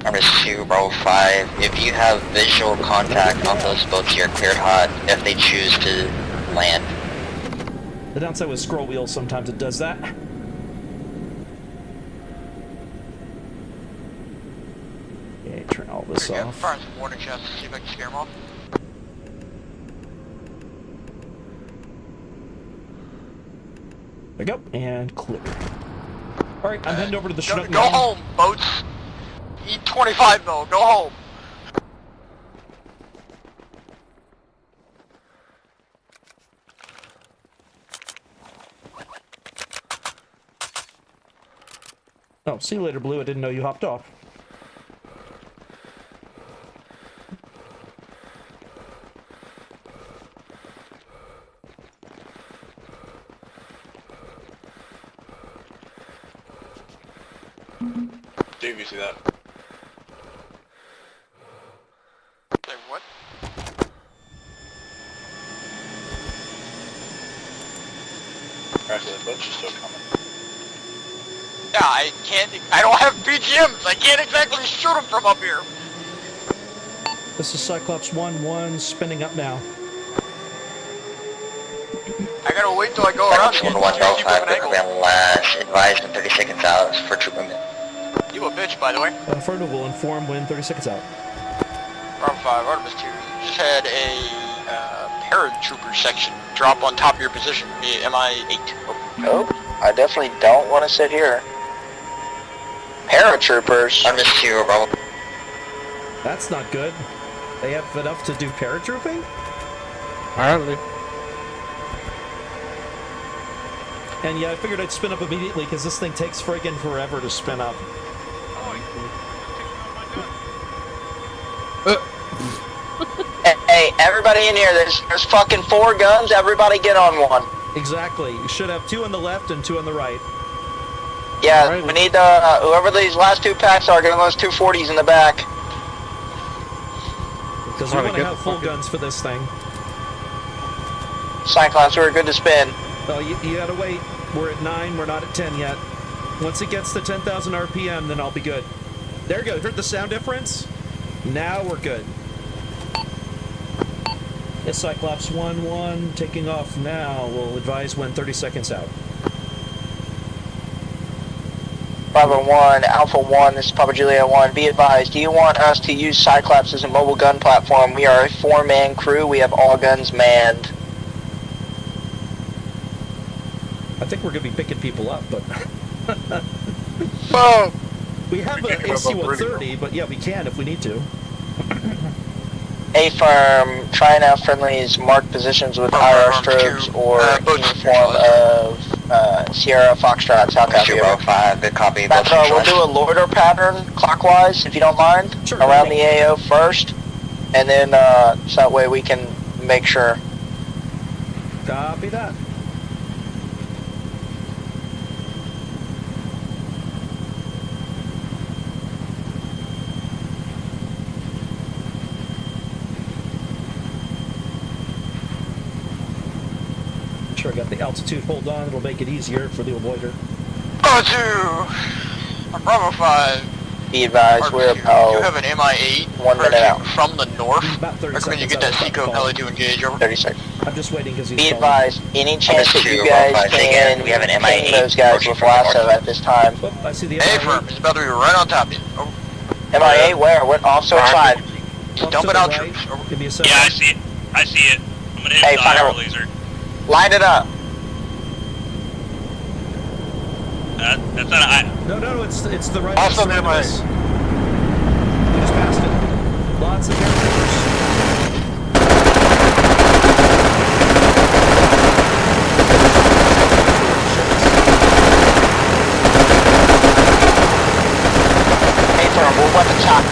Artemis 2, Bravo 5, if you have visual contact on those boats, you're cleared hot if they choose to land. The downside with scroll wheels, sometimes it does that. Okay, turn all this Yeah, off. fire some warning shots to see if I can scare them off. There we go, and clear. Alright, I'm heading over to the Chinook Go now. home, boats. Eat 25 mil. Go home. Oh, see you later, Blue. I didn't know you hopped off. Dave, you see that? Say what? Actually, the boats are still coming. Yeah, I don't have BGMs. I can't exactly shoot them from up here. This is Cyclops 1-1 spinning up now. I gotta wait till I go around Cyclops and 1-1, see Bravo people 5, with an good angle. copy on last, advised in 30 seconds out for troop movement. You a bitch, by the way. Affirmative will inform when 30 seconds out. Bravo 5, Artemis 2. You just had a paratrooper section drop on top of your position via MI-8. Over. Nope, I definitely don't want to sit here. Paratroopers. Artemis 2, Bravo. That's not good. They have enough to do paratrooping? Apparently. And yeah, I figured I'd spin up immediately because this thing takes friggin' forever to spin up. Hey, everybody in here, there's fucking 4 guns, everybody get on one. Exactly. You should have 2 on the left and 2 on the right. Yeah, Alrighty. we need whoever these last two packs are, get those 240s in the back. Because we want to have full guns for this thing. Cyclops, we're good to spin. Well, you gotta wait. We're at 9, we're not at 10 yet. Once it gets to 10,000 RPM, then I'll be good. There you go, heard the sound difference? Now we're good. Yes, Cyclops 1-1, taking off now. We'll advise when 30 seconds out. Bravo 1, Alpha 1, this is Papa Juliet 1. Be advised, do you want us to use Cyclops as a mobile gun platform? We are a 4-man crew, we have all guns manned. I think we're going to be picking people up, but... Oh! We have an AC-130, but yeah, we can if we need to. A-Firm, try and have friendlies mark positions with IR strobes or any form of Sierra Foxtrot, South Africa. 5, good copy. Mathadar, we'll do a loiter pattern clockwise, if you don't mind, around the AO first, and then so that way we can make sure. Copy that. Sure, I got the altitude hold on, it'll make it easier for the avoider. Bravo 2, Bravo 5. Be advised, we're about You have an MI8 1 minute out. from the north. About 30 Recommend you get seconds that out of Seco the heli to engage over. 30 seconds. I'm just waiting because he's Be calling. advised, any chance that you Bravo guys 5, say again, can we have an ping MI8 those guys with lasso at this time. Oh, I see the A-Firm is about to be right on top of you. Oh, MIA, where? What? Offshore side. Off dump to it the out, right. troops. Over. Give me a second. Yeah, I see it. I see it. I'm gonna hit Hey, the find IR out. laser. Line it up. That's not I. No, it's the right. Also it's the the right MIA. of us. We just passed it. Lots of characters. Hey, firm, we'll want the top.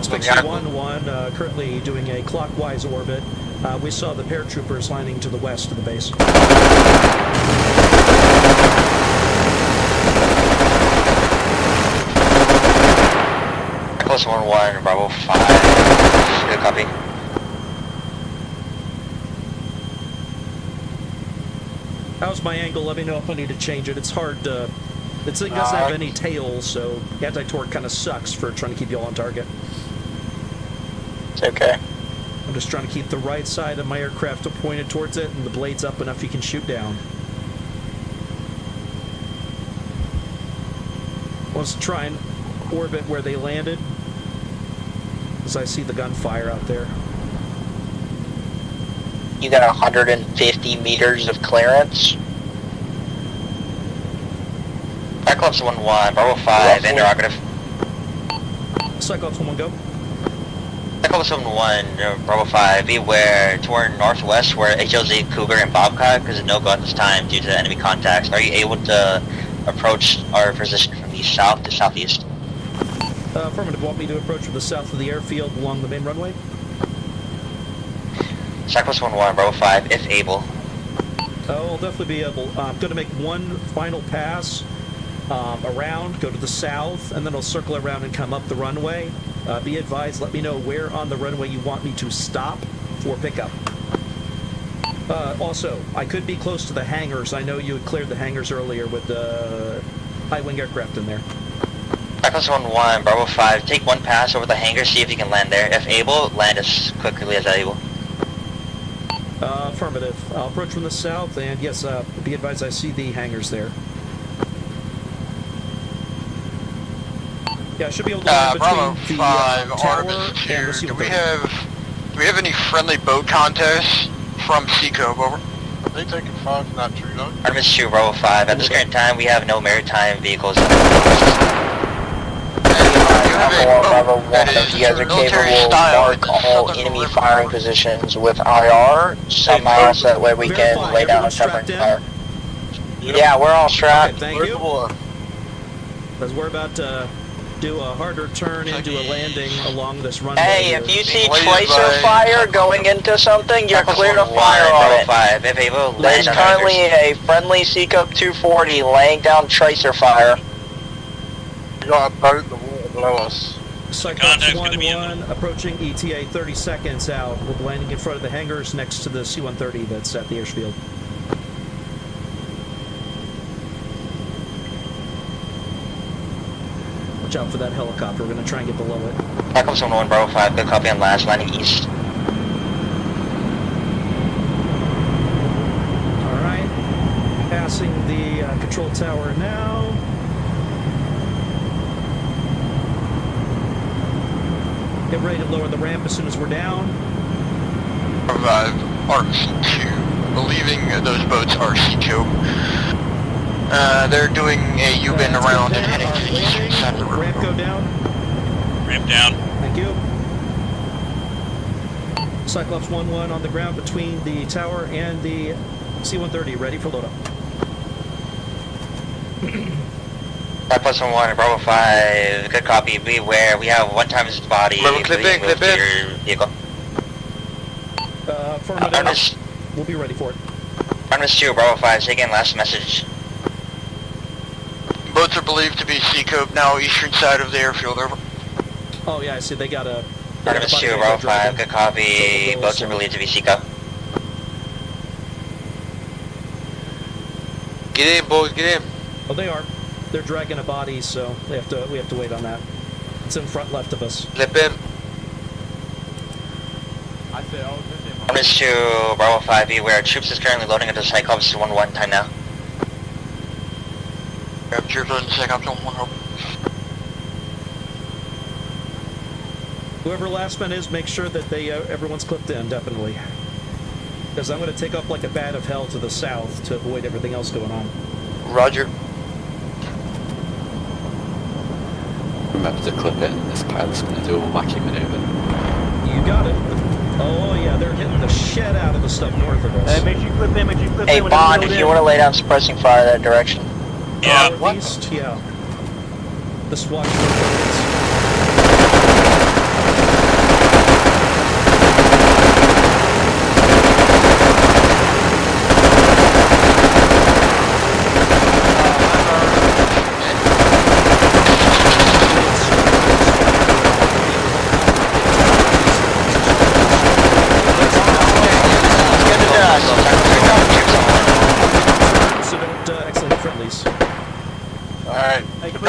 Spixie 1-1, currently doing a clockwise orbit. We saw the paratroopers lining to the west of the base. Close 1-1, Bravo 5. Good copy. How's my angle? Let me know if I need to change it. It's hard to... This thing doesn't have any tails, so anti-torque kind of sucks for trying to keep you all on target. It's okay. I'm just trying to keep the right side of my aircraft pointed towards it and the blades up enough you can shoot down. Wants to try and orbit where they landed, as I see the gunfire out there. You got 150 meters of clearance. Cyclops 1-1, Bravo 5, interrogative. Cyclops 1-1, go. Cyclops 1-1, Bravo 5, beware toward northwest where HLZ, Cougar, and Bobcat, because no go at this time due to enemy contacts. Are you able to approach our position from the south to southeast? Affirmative, want me to approach from the south of the airfield along the main runway? Cyclops 1-1, Bravo 5, if able. Oh, I'll definitely be able. I'm going to make one final pass around, go to the south, and then I'll circle around and come up the runway. Be advised, let me know where on the runway you want me to stop for pickup. Also, I could be close to the hangars. I know you had cleared the hangars earlier with the high-wing aircraft in there. Cyclops 1-1, Bravo 5, take one pass over the hangar, see if you can land there. If able, land as quickly as able. Affirmative. I'll approach from the south, and yes, be advised, I see the hangars there. Yeah, I should be able to land Bravo between the 5, tower Artemis 2. and the Do Seal we 30. have any friendly boat contests from Seacove over? They taking 5, not true, though. Artemis 2, Bravo 5, at this current time we have no maritime vehicles. Bravo 1, if you guys are capable, mark all enemy firing positions with IR somehow so that way we can lay down a covering fire. Yeah, we're all strapped. Okay, thank you. Because we're about to do a harder turn into a landing along this runway. Hey, here. if you see tracer fire going into something, you're clear to fire on it. There's currently a friendly C-Cup 240 laying down tracer fire. We got a boat in the water below us. Cyclops 1-1 approaching ETA 30 seconds out. We'll be landing in front of the hangars next to the C-130 that's at the airfield. Watch out for that helicopter. We're going to try and get below it. Cyclops 1-1, Bravo 5, good copy on last, landing east. Alright. Passing the control tower now. Get ready to lower the ramp as soon as we're down. Revive RC2. Believing those boats are C2. They're doing a U-bend around and heading to the eastern side of the river. Ramp go down. Ramp down. Thank you. Cyclops 1-1 on the ground between the tower and the C-130. Ready for load up. Cyclops 1-1, Bravo 5, good copy. Beware, we have one times body. Clip in. Your vehicle. Affirmative. We'll be ready for it. Artemis 2, Bravo 5, say again, last message. Boats are believed to be C-Cope now, eastern side of the airfield, over. Oh yeah, I see, they got a... Artemis 2, Bravo 5, good copy. Boats are believed to be C-Cope. Get in, boys, get in. Oh, they are. They're dragging a body, so we have to wait on that. It's in front left of us. Slip in. Artemis 2, Bravo 5, beware. Troops is currently loading into Cyclops 1-1, time now. Grab troops loading Cyclops 1-1, hope. Whoever last man is, make sure that they everyone's clipped in, definitely. Because I'm going to take up like a bat of hell to the south to avoid everything else going on. Roger. Remember to clip it, this pilot's going to do a wacky maneuver. You got it. Oh yeah, they're hitting the shit out of the stuff north of us. Hey, make sure you clip in, make sure you clip Hey, in. Bond, if you want to lay down suppressing fire that direction. Yeah. East, yeah. This watch. Alright. Hey, clip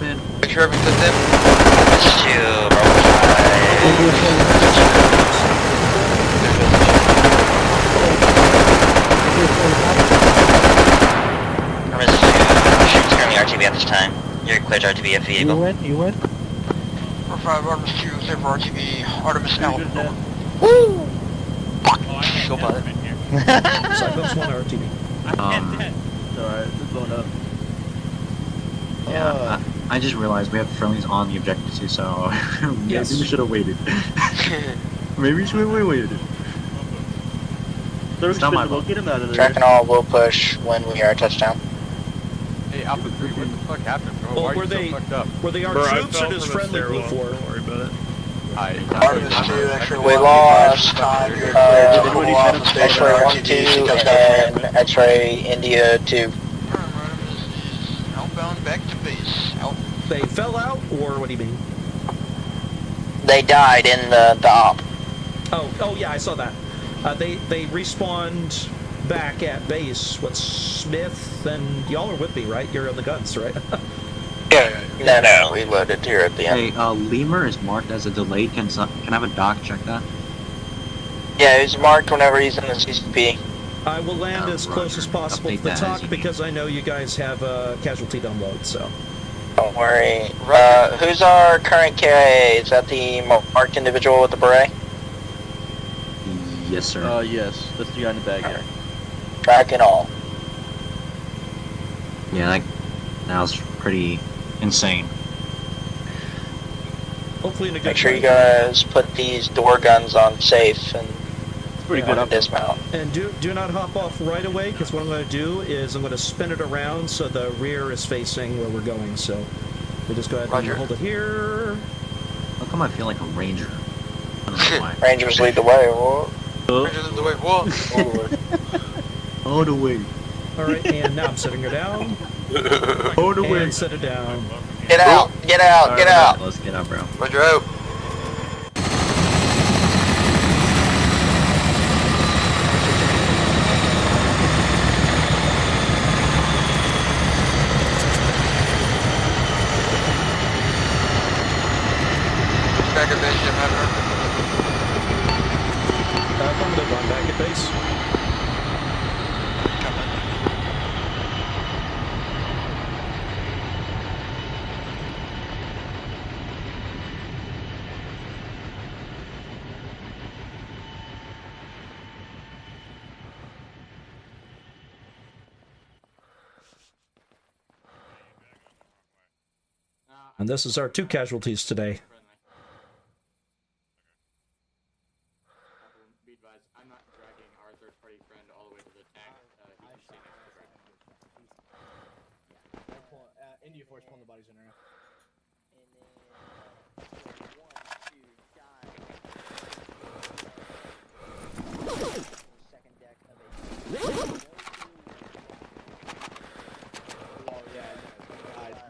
in. Make sure everything's in. Artemis 2, Bravo 5. Artemis 2, troops currently RTB at this time. You're cleared to RTB at vehicle. You win? Bravo 5, Artemis 2, safe for RTB. Artemis out. Woo! Fuck! Go by it. Cyclops 1 RTB. Alright, it's blown up. Yeah, I just realized we have friendlies on the objective too, so maybe Yes. we should have waited. Maybe we should have waited. They're It's not my expendable, get him out of there. Track and all will push when we are touchdown. Hey, Alpha 3, what the fuck happened, bro? Well, Why are were you they- so fucked up? Were they our Bro, I troops or fell just from a friendly stairwell. before? Don't worry about it. Artemis 2, X-ray We 1, lost time, you're X-ray 1, 2, and X-ray India 2. Outbound back to base. Out. They fell out, or what do you mean? They died in the op. Oh yeah, I saw that. They respawned back at base. What, Smith and y'all are with me, right? You're on the guns, right? No, we loaded here at the end. Hey, lemur is marked as a delayed. Can I have a doc check that? Yeah, he's marked whenever he's in the CCP. I will land as close as possible to the talk because I know you guys have casualty to unload, so. Don't worry. Who's our current KIA? Is that the marked individual with the beret? Yes, sir. Yes. That's the guy in the bag here. Track and all. Yeah, that was pretty insane. Hopefully in a good Make sure you way. guys put these door guns on safe and Pretty good up. Dismount. And do not hop off right away, because what I'm going to do is I'm going to spin it around so the rear is facing where we're going. So we just go ahead and hold it here. How come I feel like a ranger? I don't know why. Rangers lead the way. What? Rangers lead the way. What? All the way. All the way. All right, and now I'm setting her down. All the way. And set it down. Get out! Get out! All Get right, out! Let's get out, bro. Roger out. Back at base, Jim. I'm going to run back at base. And this is our 2 casualties today. I'm not dragging our third-party friend all the way to the tank. India Force pulling the bodies in right now.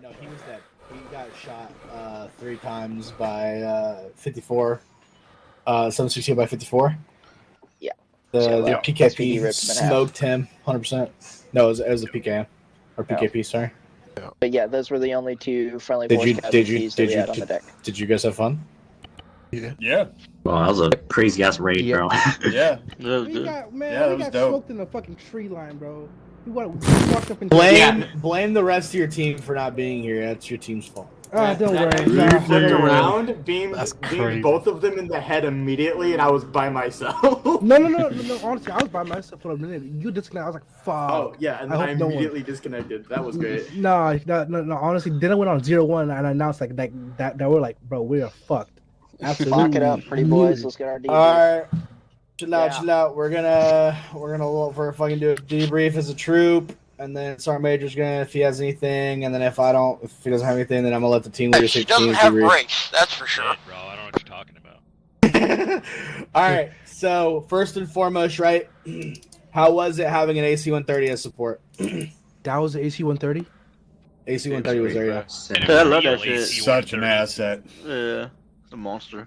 No, he was dead. He got shot 3 times by 54. 716 by 54. Yeah. The SPD PKP ripped him in half. smoked him 100%. No, it was a PKM. Or PKP, sorry. But yeah, those were the only 2 friendly Did force you casualties that we had on the deck. did you guys have fun? Yeah. Well, that was a crazy ass raid, bro. Yeah. That Yeah, was that dope. was We got dope. smoked in the fucking tree line, bro. We walked up and Blame the rest of your team for not being here. That's your team's fault. Don't worry. We Nah, flipped don't worry. around, beamed both of them in the head immediately, and I was by myself. No. Honestly, I was by myself for a minute. You disconnected. I was like, fuck. Oh yeah, and I hope no one- immediately disconnected. That was great. No. Honestly, then I went on 0-1 and I announced like that we're like, bro, we are fucked. Absolutely. Lock it up, pretty boys. Let's get our debrief. All right. Chill out. We're gonna for fucking do a debrief as a troop, and then Sergeant Major's gonna if he has anything, and then if he doesn't have anything, then I'm gonna let the team leader She take doesn't team have debrief. brakes, that's for sure. Shit, bro, I don't know what you're talking about. All right. So first and foremost, right? How was it having an AC-130 as support? That was the AC-130. AC-130 was there, yeah. Yeah, I love that shit. Such an asset. Yeah, it's a monster.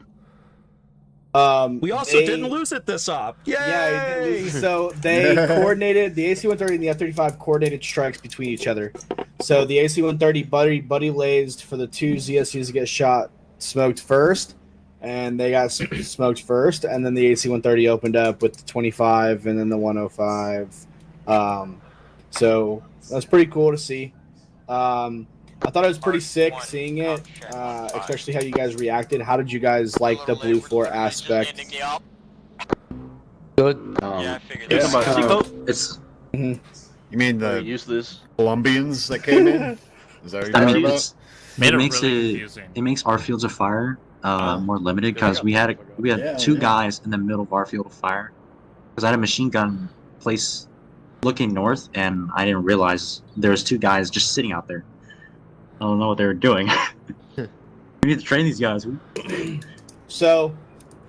We also didn't lose it this op. Yay! Yeah, he didn't lose it. So they coordinated the AC-130 and the F-35 coordinated strikes between each other. So the AC-130 buddy lazed for the 2 ZSUs to get shot, smoked first, and they got smoked first, and then the AC-130 opened up with the 25 and then the 105. So that's pretty cool to see. I thought it was pretty sick seeing it, especially how you guys reacted. How did you guys like the Blue 4 aspect? Good. It's. You mean the useless Colombians that came in? Is that what you're I talking mean, about? it makes our fields of fire more limited because we had 2 guys in the middle of our field of fire. Because I had a machine gun placed looking north, and I didn't realize there was 2 guys just sitting out there. I don't know what they were doing. We need to train these guys. So,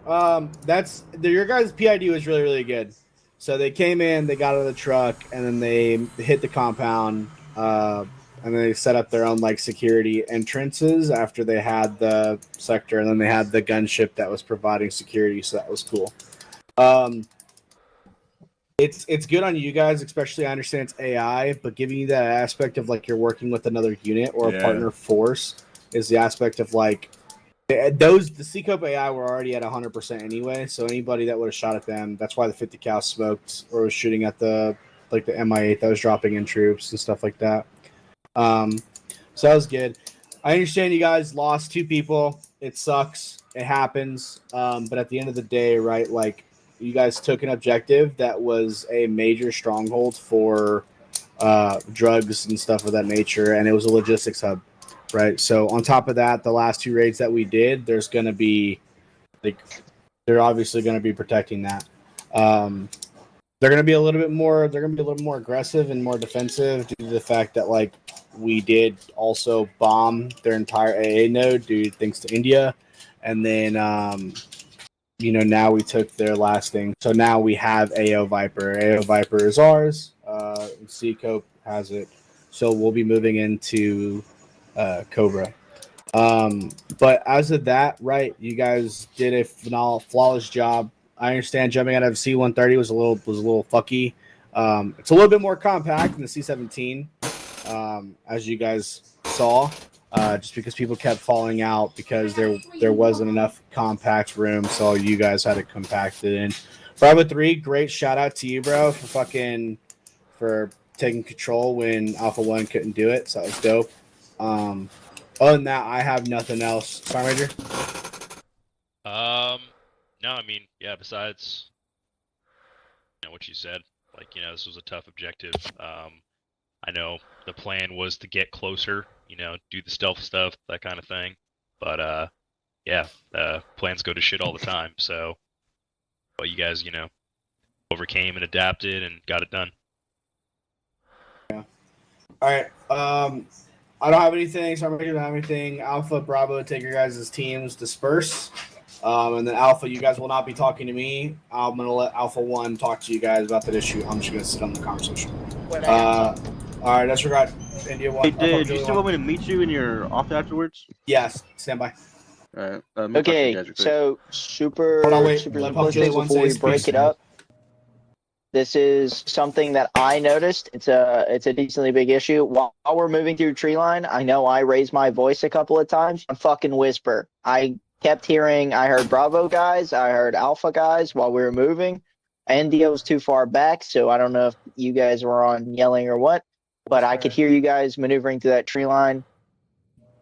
that's your guys' PID was really, really good. So they came in, they got out of the truck, and then they hit the compound, and then they set up their own like security entrances after they had the sector, and then they had the gunship that was providing security. So that was cool. It's good on you guys, especially I understand it's AI, but giving you that aspect of like you're working with another unit or a partner force is the aspect of like the C-Cope AI were already at 100% anyway, so anybody that would have shot at them, that's why the 50 cal smoked or was shooting at the MI8 that was dropping in troops and stuff like that. So that was good. I understand you guys lost 2 people. It sucks. It happens. But at the end of the day, right, like you guys took an objective that was a major stronghold for drugs and stuff of that nature, and it was a logistics hub, right? So on top of that, the last 2 raids that we did, there's going to be, like, they're obviously going to be protecting that. They're gonna be a little bit more. They're gonna be a little more aggressive and more defensive due to the fact that like we did also bomb their entire AA node due thanks to India, and then now we took their last thing. So now we have AO Viper. AO Viper is ours. Seacope has it. So we'll be moving into Cobra. But as of that, right, you guys did a flawless job. I understand jumping out of C-130 was a little fucky. It's a little bit more compact than the C-17, as you guys saw, just because people kept falling out because there wasn't enough compact room, so you guys had to compact it in. Bravo 3, great shout out to you, bro, for taking control when Alpha 1 couldn't do it, so that was dope. Other than that, I have nothing else. Sergeant Major? No, I mean, yeah, besides, what you said, like, this was a tough objective. I know the plan was to get closer, do the stealth stuff, that kind of thing. But, yeah, plans go to shit all the time, so, but you guys, overcame and adapted and got it done. Yeah. All right, I don't have anything, so I'm ready to have anything. Alpha, Bravo, take your guys' teams, disperse. And then Alpha, you guys will not be talking to me. I'm going to let Alpha 1 talk to you guys about that issue. I'm just going to sit on the conversation. All right, disregard. India 1. Hey, do you still want me to meet you in your office afterwards? Yes, stand by. Alright. Okay, so super simplistic before we break it up. This is something that I noticed. It's a decently big issue. While we're moving through tree line, I know I raised my voice a couple of times on fucking whisper. I kept hearing, I heard Bravo guys, I heard Alpha guys while we were moving. India was too far back, so I don't know if you guys were on yelling or what, but I could hear you guys maneuvering through that tree line.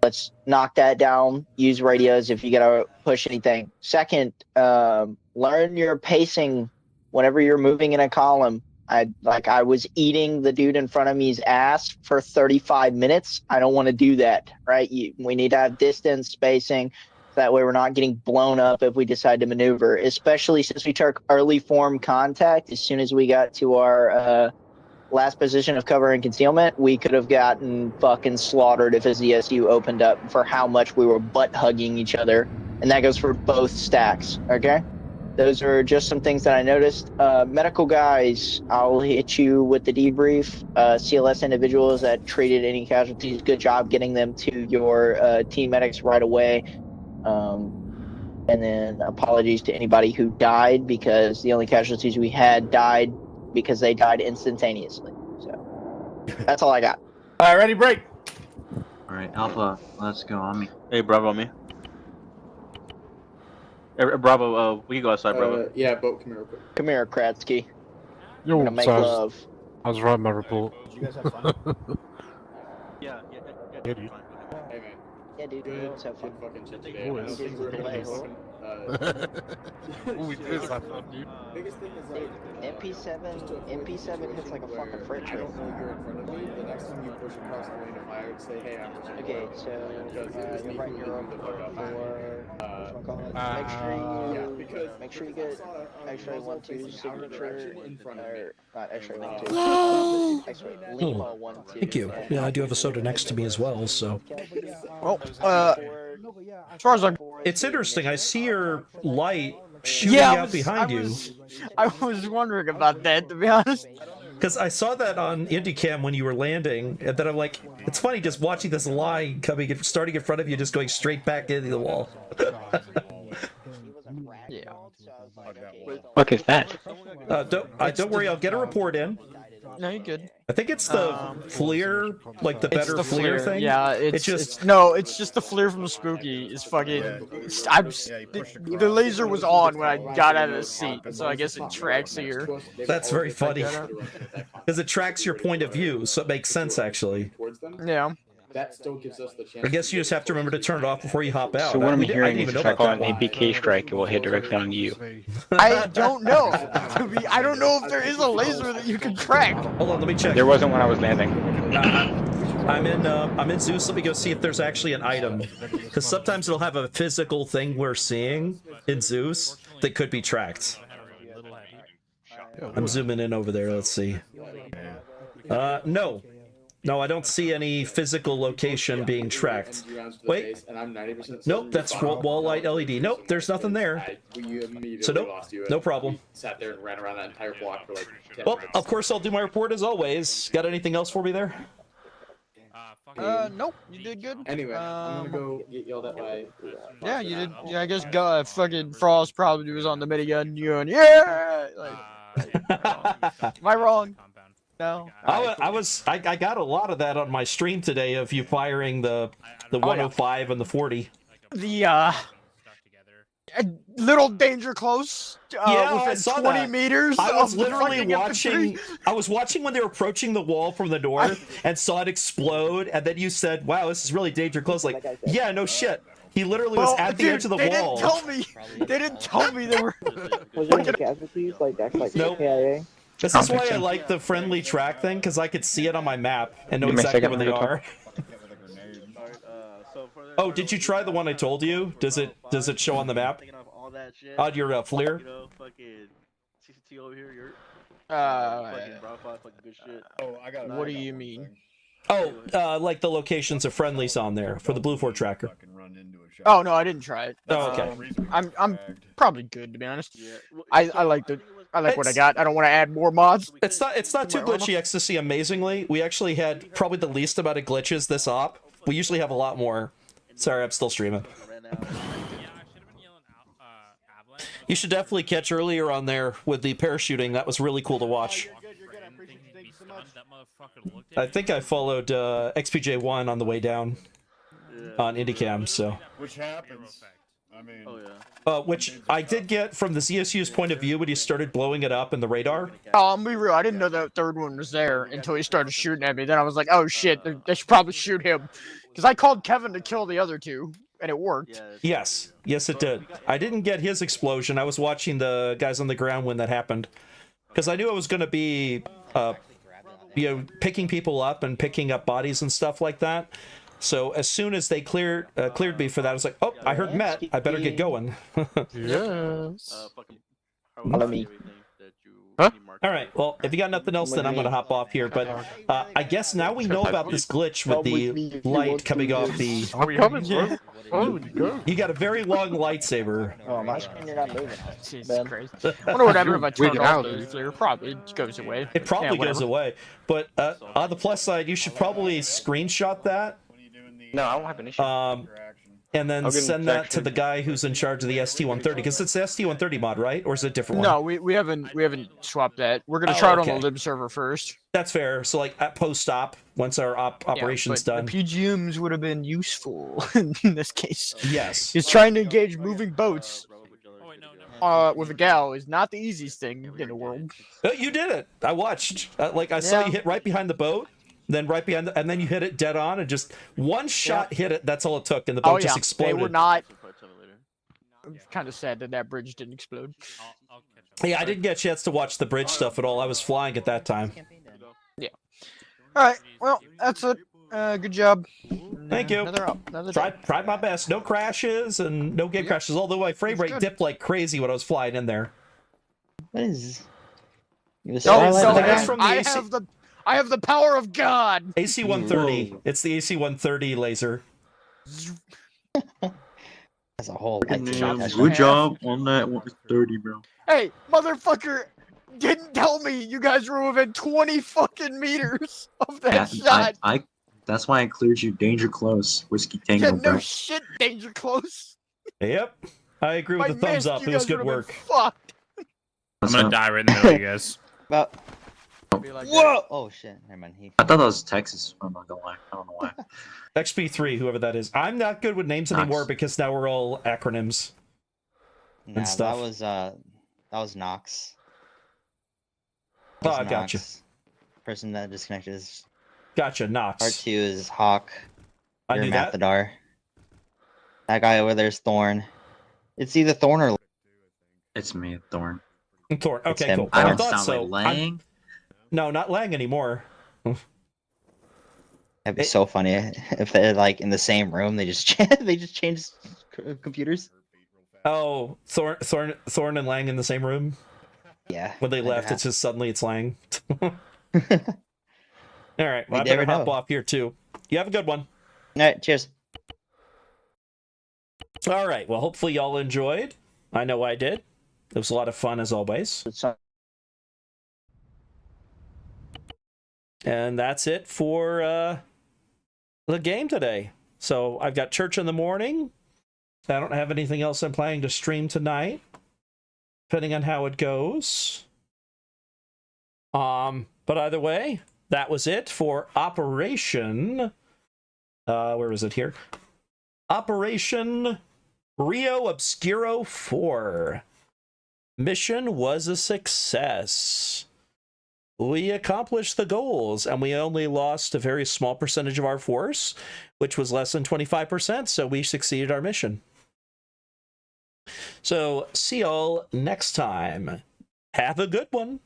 Let's knock that down. Use radios if you gotta push anything. Second, learn your pacing whenever you're moving in a column. I was eating the dude in front of me's ass for 35 minutes. I don't want to do that, right? We need to have distance, spacing. That way we're not getting blown up if we decide to maneuver, especially since we took early form contact. As soon as we got to our last position of cover and concealment, we could have gotten fucking slaughtered if a ZSU opened up for how much we were butt hugging each other. And that goes for both stacks, okay? Those are just some things that I noticed. Medical guys, I'll hit you with the debrief. CLS individuals that treated any casualties, good job getting them to your team medics right away. And then apologies to anybody who died, because the only casualties we had died because they died instantaneously. So that's all I got. All right, ready, break. All right, Alpha, let's go on me. Hey, Bravo on me. Bravo, we can go outside, Bravo. Yeah, boat, come here real quick. Come here, Kratsky. Yo, We're gonna make love. I was writing my report. Did you guys have fun? Yeah, dude. Hey, man. Yeah, dude, we always have fun. Fucking shit today. Boys. I don't think we're gonna be fucking, We did have fun, dude. Biggest thing is like MP7 hits like a fucking freight I train. don't know you're in front of me. The next time you push across the lane of fire, say, hey, I'm pushing. Okay, so you're right here on the fuck up. Make sure you get X-ray 1-2 signature, or not X-ray 1-2. X-ray Lima 1-2. Thank you. Yeah, I do have a soda next to me as well, so. Well, as far as I'm... It's interesting. I see your light shooting out behind you. I was wondering about that, to be honest. Because I saw that on IndyCam when you were landing, and then I'm like, it's funny just watching this line starting in front of you, just going straight back into the wall. Yeah. What is that? Don't worry, I'll get a report in. No, you're good. I think it's the FLIR, like the better FLIR thing. Yeah, it's just the FLIR from the spooky. It's fucking. The laser was on when I got out of the seat, so I guess it tracks here. That's very funny, because it tracks your point of view, so it makes sense actually. Yeah. That still gives us the chance. I guess you just have to remember to turn it off before you hop out. So what I'm hearing is if I call an APK strike, it will hit directly on you. I don't know. I don't know if there is a laser that you can track. Hold on, let me check. There wasn't when I was landing. I'm in Zeus. Let me go see if there's actually an item, because sometimes it'll have a physical thing we're seeing in Zeus that could be tracked. I'm zooming in over there. Let's see. No. No, I don't see any physical location being tracked. Wait. Nope, that's wall light LED. Nope, there's nothing there. So nope, no problem. Sat there and ran around that entire block for like 10 Well, rounds. of course I'll do my report as always. Got anything else for me there? Nope, you did good. Anyway, I'm gonna go get yelled at by. Yeah, you did. Yeah, I guess fucking Frost probably was on the minigun. You going, yeah. Am I wrong? No. I got a lot of that on my stream today of you firing the 105 and the 40. The a little danger close. Yeah, I within saw 20 that. meters. I was of the literally fucking watching. infantry. I was watching when they were approaching the wall from the north and saw it explode, and then you said, "Wow, this is really danger close." Like, yeah, no shit. He literally was at the edge of the they wall. Didn't tell me. They didn't tell me they were. Was there any casualties like Nope. KIA? This is why I like the friendly track thing, because I could see it on my map and know exactly where they are. Oh, did you try the one I told you? Does it show on the map? On your FLIR? You know, fucking CCT over here, you're fucking fucking good shit. What do you mean? Oh, like the locations of friendlies on there for the Blue Fort tracker. Oh no, I didn't try it. Oh, okay. I'm probably good to be honest. I like what I got. I don't want to add more mods. It's not too glitchy ecstasy. Amazingly, we actually had probably the least amount of glitches this op. We usually have a lot more. Sorry, I'm still streaming. You should definitely catch earlier on there with the parachuting. That was really cool to watch. I think I followed XPJ1 on the way down on IndyCam, so. Which happens. I mean, which I did get from the ZSU's point of view when he started blowing it up in the radar. Oh, I'm be real. I didn't know that third one was there until he started shooting at me. Then I was like, oh shit, they should probably shoot him. Because I called Kevin to kill the other two, and it worked. Yes, it did. I didn't get his explosion. I was watching the guys on the ground when that happened. Because I knew I was going to be, picking people up and picking up bodies and stuff like that. So as soon as they cleared me for that, I was like, oh, I heard Matt. I better get going. Yes. Follow me. Huh? All right. Well, if you got nothing else, then I'm going to hop off here. But I guess now we know about this glitch with the light coming off the. You got a very long lightsaber. Oh, my screen, you're not moving. Jesus Christ. I wonder what happened if I turned off the flare. Probably it goes away. It probably Yeah, goes away. But on the plus side, you should probably screenshot that. No, I don't have an issue. And then send that to the guy who's in charge of the ST-130, because it's the ST-130 mod, right? Or is it a different one? No, we haven't swapped that. We're gonna try it on the lib server first. That's fair. So like at post-op, once our operation's done. The PGMs would have been useful in this case. Yes. He's trying to engage moving boats. With a gal is not the easiest thing in the world. You did it. I watched. I saw you hit right behind the boat. Then right behind, and then you hit it dead on, and just one shot hit it. That's all it took, and the boat just exploded. They were not. I'm kind of sad that bridge didn't explode. Yeah, I didn't get a chance to watch the bridge stuff at all. I was flying at that time. Yeah. All right. Well, that's it. Good job. Thank you. Another tried my best. No crashes and no game crashes. Although my frame rate dipped like crazy when I was flying in there. What is? I have the power of God. AC-130. It's the AC-130 laser. As a whole. Good job on that 130, bro. Hey, motherfucker! Didn't tell me you guys were within 20 fucking meters of that shot. I that's why I cleared you danger close, Whiskey Tango, Yeah, bro. no shit, danger close. Yep. I agree with the thumbs up. It was good work. Fucked. I'm gonna die right in the middle, you guys. Whoa! Oh shit! Never mind. I thought that was Texas. I'm not gonna lie. I don't know why. XP3, whoever that is. I'm not good with names anymore because now we're all acronyms and stuff. That was Knox. Oh, I gotcha. Person that disconnected is. Gotcha, Knox. Part 2 is Hawk. I knew that. Mathadar. That guy over there is Thorn. It's either Thorn or. It's me, Thorn. Thorn. Okay, cool. I I don't thought sound so. like Lang. No, not Lang anymore. That'd be so funny if they're like in the same room. They just change computers. Oh, Thorn and Lang in the same room. Yeah. When they left, it's just suddenly it's Lang. All right, well, I better hop off here too. You have a good one. All right, cheers. All right, well, hopefully y'all enjoyed. I know I did. It was a lot of fun as always. And that's it for the game today. So I've got church in the morning. I don't have anything else I'm planning to stream tonight, depending on how it goes. But either way, that was it for Operation. Where is it here? Operation Rio Obscuro 4. Mission was a success. We accomplished the goals, and we only lost a very small percentage of our force, which was less than 25%, so we succeeded our mission. So, see y'all next time. Have a good one.